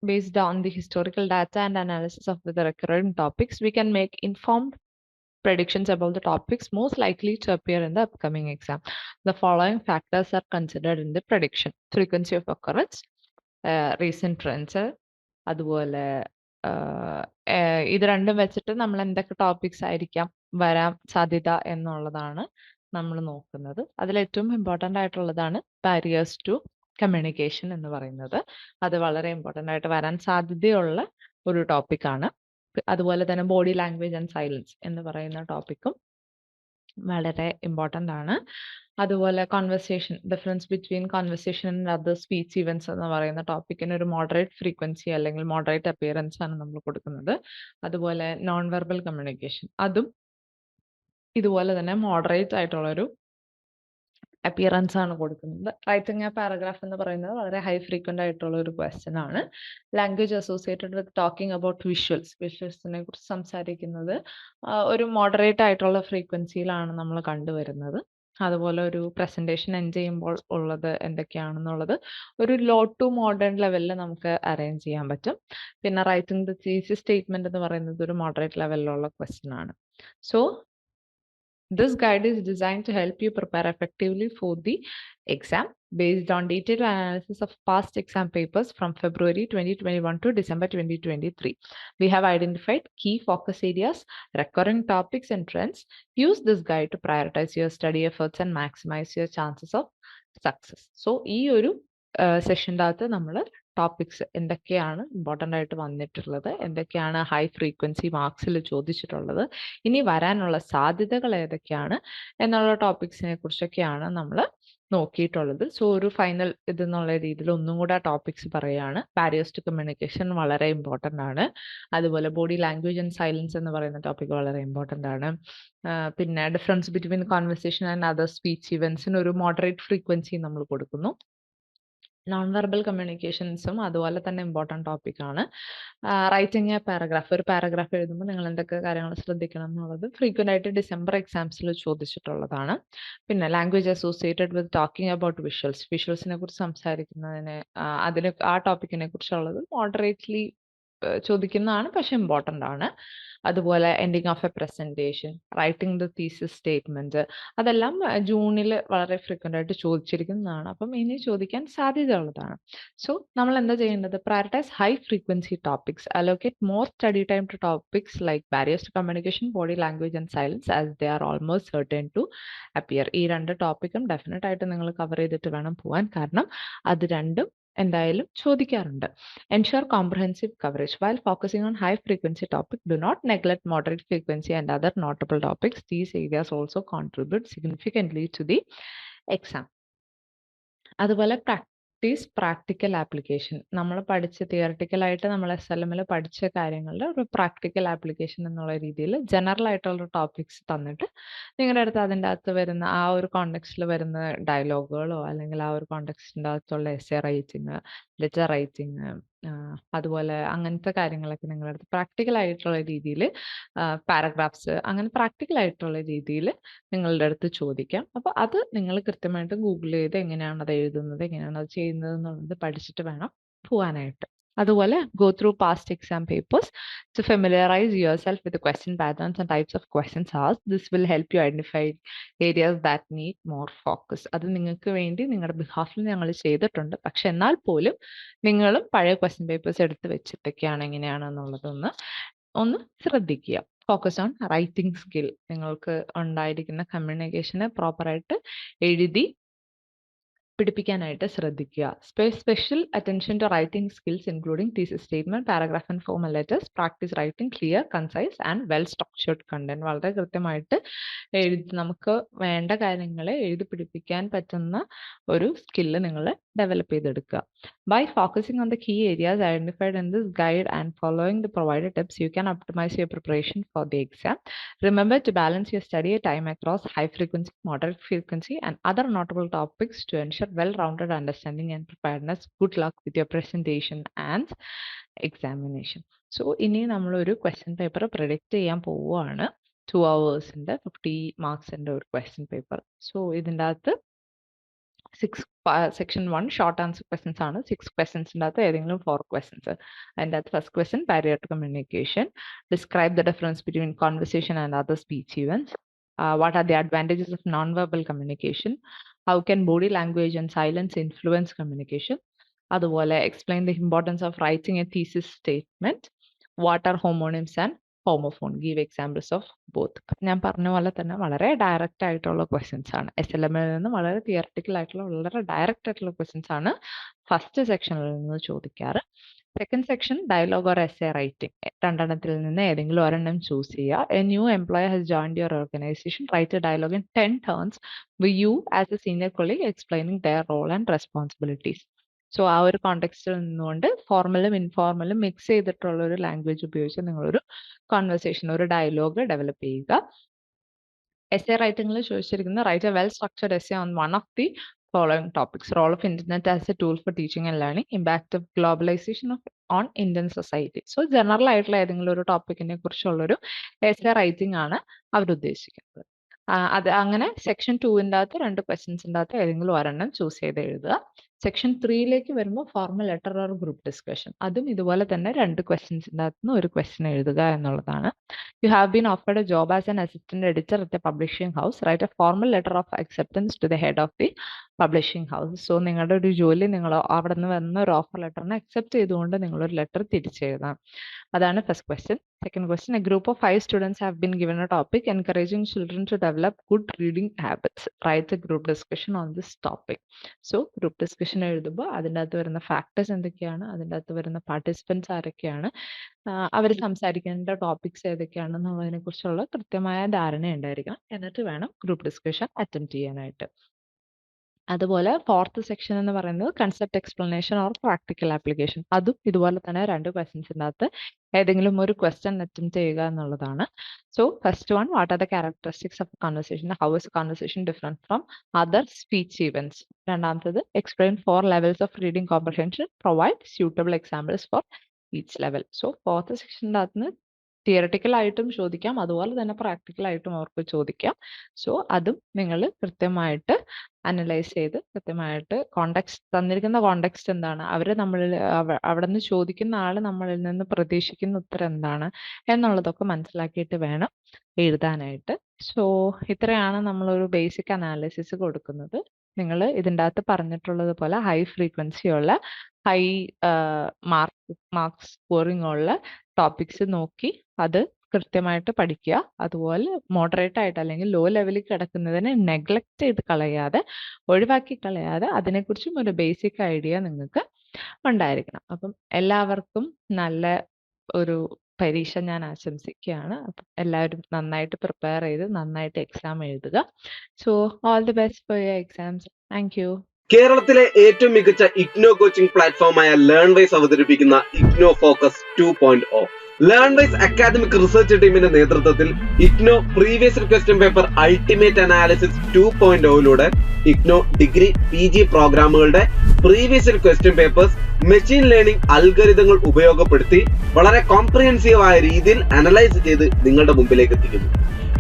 Based on the historical data and analysis of the recurring topics, we can make informed predictions about the topics most likely to appear in the upcoming exam. The following factors are considered in the prediction: frequency of occurrence, recent trends, അതുപോലെ ഇത് രണ്ടും വെച്ചിട്ട് നമ്മൾ എന്തൊക്കെ topics ആയിരിക്കാം വരാൻ സാധ്യത എന്നുള്ളതാണ് നമ്മൾ നോക്കുന്നത്. അതിൽ ഏറ്റവും ഇമ്പോർട്ടൻ്റ് ആയിട്ടുള്ളതാണ് ബാരിയേഴ്സ് ടു കമ്മ്യൂണിക്കേഷൻ എന്ന് പറയുന്നത്. അത് വളരെ ഇമ്പോർട്ടൻ്റ് ആയിട്ട് വരാൻ സാധ്യതയുള്ള ഒരു ടോപ്പിക്കാണ്. അതുപോലെ തന്നെ ബോഡി ലാംഗ്വേജ് ആൻഡ് സൈലൻസ് എന്ന് പറയുന്ന ടോപ്പിക്കും വളരെ ഇമ്പോർട്ടൻ്റ് ആണ്. അതുപോലെ conversation, difference between conversation and other speech events എന്ന് പറയുന്ന ടോപ്പിക്കിന് ഒരു മോഡറേറ്റ് ഫ്രീക്വൻസി അല്ലെങ്കിൽ മോഡറേറ്റ് അപ്പിയറൻസ് ആണ് നമ്മൾ കൊടുക്കുന്നത്. അതുപോലെ നോൺ വെർബൽ കമ്മ്യൂണിക്കേഷൻ, അതും ഇതുപോലെ തന്നെ മോഡറേറ്റ് ആയിട്ടുള്ളൊരു അപ്പിയറൻസ് ആണ് കൊടുക്കുന്നത്. റൈറ്റിംഗ് എ പാരഗ്രാഫ് എന്ന് പറയുന്നത് വളരെ ഹൈ ഫ്രീക്വൻ്റ് ആയിട്ടുള്ള ഒരു ക്വസ്റ്റ്യൻ ആണ്. Language associated with talking about വിഷ്വൽസിനെ കുറിച്ച് സംസാരിക്കുന്നത് ഒരു മോഡറേറ്റ് ആയിട്ടുള്ള ഫ്രീക്വൻസിയിലാണ് നമ്മൾ കണ്ടുവരുന്നത്. അതുപോലെ ഒരു പ്രസന്റേഷൻ എൻഡ് ചെയ്യുമ്പോൾ ഉള്ളത് എന്തൊക്കെയാണെന്നുള്ളത് ഒരു ലോ ടു മോഡേൺ ലെവലിൽ നമുക്ക് അറേഞ്ച് ചെയ്യാൻ പറ്റും. പിന്നെ റൈറ്റിംഗ് ദ തീസിസ് സ്റ്റേറ്റ്മെന്റ് എന്ന് പറയുന്നത് ഒരു മോഡറേറ്റ് ലെവലിലുള്ള ക്വസ്റ്റ്യൻ ആണ്. So this guide is designed to help you prepare effectively for the exam based on detailed analysis of past exam papers from February 2021 to December 2023. We have identified key focus areas, recurring topics and trends. Use this guide to prioritize your study efforts and maximize your chances of success. So, ഈ ഒരു സെഷൻ്റെ അകത്ത് നമ്മൾ topics എന്തൊക്കെയാണ് important ആയിട്ട് വന്നിട്ടുള്ളത്, എന്തൊക്കെയാണ് high frequency മാർക്സിൽ ചോദിച്ചിട്ടുള്ളത്, ഇനി വരാനുള്ള സാധ്യതകൾ ഏതൊക്കെയാണ് എന്നുള്ള ടോപ്പിക്സിനെ കുറിച്ചൊക്കെയാണ് നമ്മൾ നോക്കിയിട്ടുള്ളത്. സോ ഒരു ഫൈനൽ ഇതെന്നുള്ള രീതിയിൽ ഒന്നും കൂടെ ആ ടോപ്പിക്സ് പറയുകയാണ്. ബാരിയേഴ്സ് ടു കമ്മ്യൂണിക്കേഷൻ വളരെ ഇമ്പോർട്ടൻ്റ് ആണ്. അതുപോലെ ബോഡി ലാംഗ്വേജ് ആൻഡ് സൈലൻസ് എന്ന് പറയുന്ന ടോപ്പിക് വളരെ ഇമ്പോർട്ടൻ്റ് ആണ്. പിന്നെ difference between conversation and other speech ഇവൻറ്റ്സിന് ഒരു മോഡറേറ്റ് ഫ്രീക്വൻസി നമ്മൾ കൊടുക്കുന്നു. നോൺ വെർബൽ കമ്മ്യൂണിക്കേഷൻസും അതുപോലെ തന്നെ ഇമ്പോർട്ടൻ്റ് ടോപ്പിക്കാണ്. റൈറ്റിംഗ് എ പാരഗ്രാഫ്, ഒരു പാരഗ്രാഫ് എഴുതുമ്പോൾ നിങ്ങൾ എന്തൊക്കെ കാര്യങ്ങൾ ശ്രദ്ധിക്കണം എന്നുള്ളത് ഫ്രീക്വൻ്റ് ആയിട്ട് ഡിസംബർ എക്സാംസിൽ ചോദിച്ചിട്ടുള്ളതാണ്. പിന്നെ language associated with talking about വിഷ്വൽസിനെ കുറിച്ച് സംസാരിക്കുന്നതിന് ആ ടോപ്പിക്കിനെ കുറിച്ചുള്ളത് മോഡറേറ്റ്ലി ചോദിക്കുന്നതാണ്, പക്ഷെ ഇമ്പോർട്ടൻ്റ് ആണ്. അതുപോലെ ending of a presentation, writing the thesis statement, അതെല്ലാം ജൂണിൽ വളരെ ഫ്രീക്വൻ്റ് ആയിട്ട് ചോദിച്ചിരിക്കുന്നതാണ്. അപ്പം ഇനി ചോദിക്കാൻ സാധ്യതയുള്ളതാണ്. സോ നമ്മൾ എന്താ ചെയ്യേണ്ടത്? Prioritize high frequency topics, allocate more study time to topics like barriers to communication, body language and silence as they are almost certain to appear. ഈ രണ്ട് ടോപ്പിക്കും ഡെഫിനറ്റ് ആയിട്ട് നിങ്ങൾ കവർ ചെയ്തിട്ട് വേണം പോകാൻ, കാരണം അത് രണ്ടും എന്തായാലും ചോദിക്കാറുണ്ട്. Ensure comprehensive coverage. While focusing on high frequency topic, do not neglect moderate frequency and other notable topics. These areas also contribute significantly to the exam. അതുപോലെ പ്രാക്ടിക്കൽ ആപ്ലിക്കേഷൻ, നമ്മൾ പഠിച്ച തിയറട്ടിക്കലായിട്ട് നമ്മൾ SLMൽ പഠിച്ച കാര്യങ്ങളുടെ ഒരു പ്രാക്ടിക്കൽ ആപ്ലിക്കേഷൻ എന്നുള്ള രീതിയിൽ ജനറൽ ആയിട്ടുള്ള ടോപ്പിക്സ് തന്നിട്ട് നിങ്ങളുടെ അടുത്ത് അതിൻ്റെ അകത്ത് വരുന്ന ആ ഒരു കോണ്ടെക്സ്റ്റിൽ വരുന്ന ഡയലോഗുകളോ അല്ലെങ്കിൽ ആ ഒരു കോണ്ടെക്സ്റ്റിൻ്റെ അകത്തുള്ള എസ്സേ റൈറ്റിംഗ്, ലെറ്റർ റൈറ്റിംഗ്, അതുപോലെ അങ്ങനത്തെ കാര്യങ്ങളൊക്കെ നിങ്ങളുടെ അടുത്ത് പ്രാക്ടിക്കൽ ആയിട്ടുള്ള രീതിയിൽ പാരഗ്രാഫ്സ്, അങ്ങനെ പ്രാക്ടിക്കൽ ആയിട്ടുള്ള രീതിയിൽ നിങ്ങളുടെ അടുത്ത് ചോദിക്കാം. അപ്പോൾ അത് നിങ്ങൾ കൃത്യമായിട്ട് ഗൂഗിൾ ചെയ്ത് എങ്ങനെയാണ് അത് എഴുതുന്നത്, എങ്ങനെയാണ് അത് ചെയ്യുന്നത് എന്നുള്ളത് പഠിച്ചിട്ട് വേണം പോകാനായിട്ട്. അതുപോലെ go through past exam papers to familiarize yourself with the question patterns and types of questions asked. This will help you identify areas that need more focus. അത് നിങ്ങൾക്ക് വേണ്ടി നിങ്ങളുടെ ബിഹാഫിൽ ഞങ്ങൾ ചെയ്തിട്ടുണ്ട്. പക്ഷെ എന്നാൽ പോലും നിങ്ങളും പഴയ ക്വസ്റ്റ്യൻ പേപ്പേഴ്സ് എടുത്ത് വെച്ചിട്ടൊക്കെയാണ് എങ്ങനെയാണെന്നുള്ളതൊന്ന് ശ്രദ്ധിക്കുക. Focus on writing skill. നിങ്ങൾക്ക് ഉണ്ടായിരിക്കുന്ന കമ്മ്യൂണിക്കേഷന് പ്രോപ്പറായിട്ട് എഴുതി പിടിപ്പിക്കാനായിട്ട് ശ്രദ്ധിക്കുക. Special attention to writing skills including thesis statement, paragraph and formal letters. Practice writing clear, concise and well structured content. വളരെ കൃത്യമായിട്ട് നമുക്ക് വേണ്ട കാര്യങ്ങളെ എഴുതി പിടിപ്പിക്കാൻ പറ്റുന്ന ഒരു സ്കില്ല് നിങ്ങൾ ഡെവലപ്പ് ചെയ്തെടുക്കുക. By focusing on the key areas identified in this guide and following the provided tips, you can optimize your preparation for the exam. Remember to balance your study time across high frequency, moderate frequency, and other notable topics to ensure well-rounded understanding and preparedness. Good luck with your presentation and examination. So, ഇനി നമ്മളൊരു question paper predict ചെയ്യാൻ പോവുകയാണ്. 2 hours-ന്റെ 50 marks-ന്റെ ഒരു question paper. So ഇതിൻ്റെ അകത്ത് section 1 short answer questions ആണ്. 6 ക്വസ്റ്റ്യൻസിൻ്റെ അകത്ത് ഏതെങ്കിലും 4 ക്വസ്റ്റ്യൻസ്. അതിൻ്റെ അകത്ത് first question, barrier to communication. Describe the difference between conversation and other speech events. What are the advantages of non verbal communication? How can body language and silence influence communication? അതുപോലെ explain the importance of writing a thesis statement. What are homonyms and homophone? Give examples of both. ഞാൻ പറഞ്ഞ പോലെ തന്നെ വളരെ direct ആയിട്ടുള്ള questions ആണ്. SLM ൽ നിന്ന് വളരെ തിയറട്ടിക്കൽ ആയിട്ടുള്ള വളരെ ഡയറക്റ്റ് ആയിട്ടുള്ള ക്വസ്റ്റ്യൻസ് ആണ് ഫസ്റ്റ് സെക്ഷനിൽ നിന്ന് ചോദിക്കാറ്. Second section, dialogue or essay writing. രണ്ടെണ്ണത്തിൽ നിന്ന് ഏതെങ്കിലും ഒരെണ്ണം ചൂസ് ചെയ്യുക. A new employer has joined your organisation. Write a dialogue in 10 turns with you as a senior colleague explaining their role and responsibilities. So ആ ഒരു കോണ്ടെക്സ്റ്റിൽ നിന്നുകൊണ്ട് ഫോർമലും ഇൻഫോർമലും mix ചെയ്തിട്ടുള്ള ഒരു ലാംഗ്വേജ് ഉപയോഗിച്ച് നിങ്ങളൊരു കോൺവെർസേഷൻ, ഒരു ഡയലോഗ് ഡെവലപ്പ് ചെയ്യുക. എസ്സേ റൈറ്റിംഗിൽ ചോദിച്ചിരിക്കുന്ന write a well structured essay on one of the following topics. Role of internet as a tool for teaching and learning. Impact of globalisation on Indian society. So general ആയിട്ടുള്ള ഏതെങ്കിലും ഒരു ടോപ്പിക്കിനെ കുറിച്ചുള്ളൊരു essay writing ആണ് അവരുദ്ദേശിക്കുന്നത്. അത് അങ്ങനെ section 2-ൻ്റെ അകത്ത് 2 ക്വസ്റ്റ്യൻസിൻ്റെ അകത്ത് ഏതെങ്കിലും ഒരെണ്ണം ചൂസ് ചെയ്ത് എഴുതുക. സെക്ഷൻ 3-ലേക്ക് വരുമ്പോൾ formal letter or group discussion. അതും ഇതുപോലെ തന്നെ 2 ക്വസ്റ്റ്യൻസിൻ്റെ അകത്ത് നിന്ന് ഒരു ക്വസ്റ്റ്യൻ എഴുതുക എന്നുള്ളതാണ്. You have been offered a job as an assistant editor at a publishing house. Write a formal letter of acceptance to the head of the publishing house. So നിങ്ങളുടെ ഒരു ജോലി, നിങ്ങൾ അവിടെ നിന്ന് വന്ന ഒരു ഓഫർ ലെറ്ററിനെ അക്സെപ്റ്റ് ചെയ്തുകൊണ്ട് നിങ്ങളൊരു ലെറ്റർ തിരിച്ചെഴുതാം. അതാണ് first question. Second question, a group of 5 students have been given a topic encouraging children to develop good reading habits. Write a group discussion on this topic. So group discussion എഴുതുമ്പോൾ അതിൻ്റെ അകത്ത് വരുന്ന factors എന്തൊക്കെയാണ്, അതിൻ്റെ അകത്ത് വരുന്ന participants ആരൊക്കെയാണ്, അവർ സംസാരിക്കേണ്ട ടോപ്പിക്സ് ഏതൊക്കെയാണെന്നുള്ളതിനെ കുറിച്ചുള്ള കൃത്യമായ ധാരണ ഉണ്ടായിരിക്കണം. എന്നിട്ട് വേണം ഗ്രൂപ്പ് ഡിസ്കഷൻ അറ്റൻഡ് ചെയ്യാനായിട്ട്. അതുപോലെ ഫോർത്ത് സെക്ഷൻ എന്ന് പറയുന്നത് concept explanation or practical application. അതും ഇതുപോലെ തന്നെ 2 ക്വസ്റ്റ്യൻസിൻ്റെ അകത്ത് ഏതെങ്കിലും ഒരു ക്വസ്റ്റ്യൻ അറ്റംപ്റ്റ് ചെയ്യുക എന്നുള്ളതാണ്. So first one, what are the characteristics of conversation? How is conversation different from other speech events? രണ്ടാമത്തത്, explain 4 levels of reading comprehension. Provide suitable examples for each level. So fourth സെക്ഷൻ്റെ അകത്ത് theoretical ആയിട്ടും ചോദിക്കാം, അതുപോലെ തന്നെ practical ആയിട്ടും അവർക്ക് ചോദിക്കാം. സോ അതും നിങ്ങൾ കൃത്യമായിട്ട് അനലൈസ് ചെയ്ത് കൃത്യമായിട്ട് തന്നിരിക്കുന്ന കോണ്ടെക്സ്റ്റ് എന്താണ്, അവിടെ നിന്ന് ചോദിക്കുന്ന ആൾ നമ്മളിൽ നിന്ന് പ്രതീക്ഷിക്കുന്ന ഉത്തരം എന്താണ് എന്നുള്ളതൊക്കെ മനസ്സിലാക്കിയിട്ട് വേണം എഴുതാനായിട്ട്. സോ ഇത്രയാണ് നമ്മളൊരു ബേസിക് അനാലിസിസ് കൊടുക്കുന്നത്. നിങ്ങൾ ഇതിൻ്റെ അകത്ത് പറഞ്ഞിട്ടുള്ളത് പോലെ ഹൈ ഫ്രീക്വൻസി ഉള്ള ഹൈ മാർക്സ് സ്കോറിംഗ് ഉള്ള ടോപ്പിക്സ് നോക്കി അത് കൃത്യമായിട്ട് പഠിക്കുക. അതുപോലെ മോഡറേറ്റ് ആയിട്ട് അല്ലെങ്കിൽ ലോ ലെവലിൽ കിടക്കുന്നതിനെ നെഗ്ലക്ട് ചെയ്ത് കളയാതെ, ഒഴിവാക്കി കളയാതെ അതിനെക്കുറിച്ചും ഒരു ബേസിക് ഐഡിയ നിങ്ങൾക്ക് ഉണ്ടായിരിക്കണം. അപ്പം എല്ലാവർക്കും നല്ല ഒരു പരീക്ഷ ഞാൻ ആശംസിക്കുകയാണ്. അപ്പം എല്ലാവരും നന്നായിട്ട് പ്രിപ്പയർ ചെയ്ത് നന്നായിട്ട് എക്സാം എഴുതുക. So all the best for your exams. Thank you. കേരളത്തിലെ ഏറ്റവും മികച്ച ഇഗ്നോ കോച്ചിംഗ് പ്ലാറ്റ്ഫോമായ ലേൺവൈസ് അവതരിപ്പിക്കുന്ന IGNOU focus 2.0. Learnwise academic research ടീമിന്റെ നേതൃത്വത്തിൽ IGNOU previous question paper ultimate analysis 2.0-ലൂടെ ഇഗ്നോ ഡിഗ്രി PG പ്രോഗ്രാമുകളുടെ previous question papers machine learning അൽഗരിതങ്ങൾ ഉപയോഗപ്പെടുത്തി വളരെ കോംപ്രിഹെൻസീവ് ആയ രീതിയിൽ അനലൈസ് ചെയ്ത് നിങ്ങളുടെ മുമ്പിലേക്ക് എത്തിക്കുന്നു.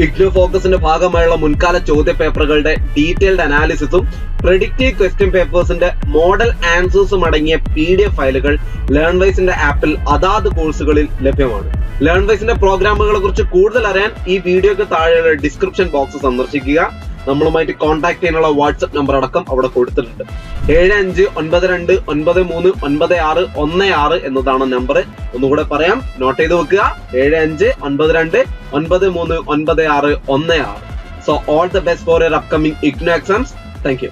ഇഗ്നോ ഫോക്കസിന്റെ ഭാഗമായുള്ള മുൻകാല ചോദ്യ പേപ്പറുകളുടെ ഡീറ്റെയിൽഡ് അനാലിസിസും പ്രെഡിക്റ്റീവ് ക്വസ്റ്റ്യൻ പേപ്പേഴ്സിന്റെ മോഡൽ ആൻസേഴ്സും അടങ്ങിയ PDF ഫയലുകൾ ലേൺവൈസിന്റെ ആപ്പിൽ അതാത് കോഴ്സുകളിൽ ലഭ്യമാണ്. ലേൺവൈസിന്റെ പ്രോഗ്രാമുകളെ കുറിച്ച് കൂടുതൽ അറിയാൻ ഈ വീഡിയോക്ക് താഴെയുള്ള ഡിസ്ക്രിപ്ഷൻ ബോക്സ് സന്ദർശിക്കുക. നമ്മളുമായിട്ട് കോൺടാക്ട് ചെയ്യാനുള്ള വാട്സ്ആപ്പ് നമ്പർ അടക്കം അവിടെ കൊടുത്തിട്ടുണ്ട്. 7592969616 എന്നതാണ് നമ്പർ. ഒന്നുകൂടെ പറയാം, നോട്ട് ചെയ്ത് വെക്കുക. 7592939616. So all the best for your upcoming IGNOU exams. Thank you.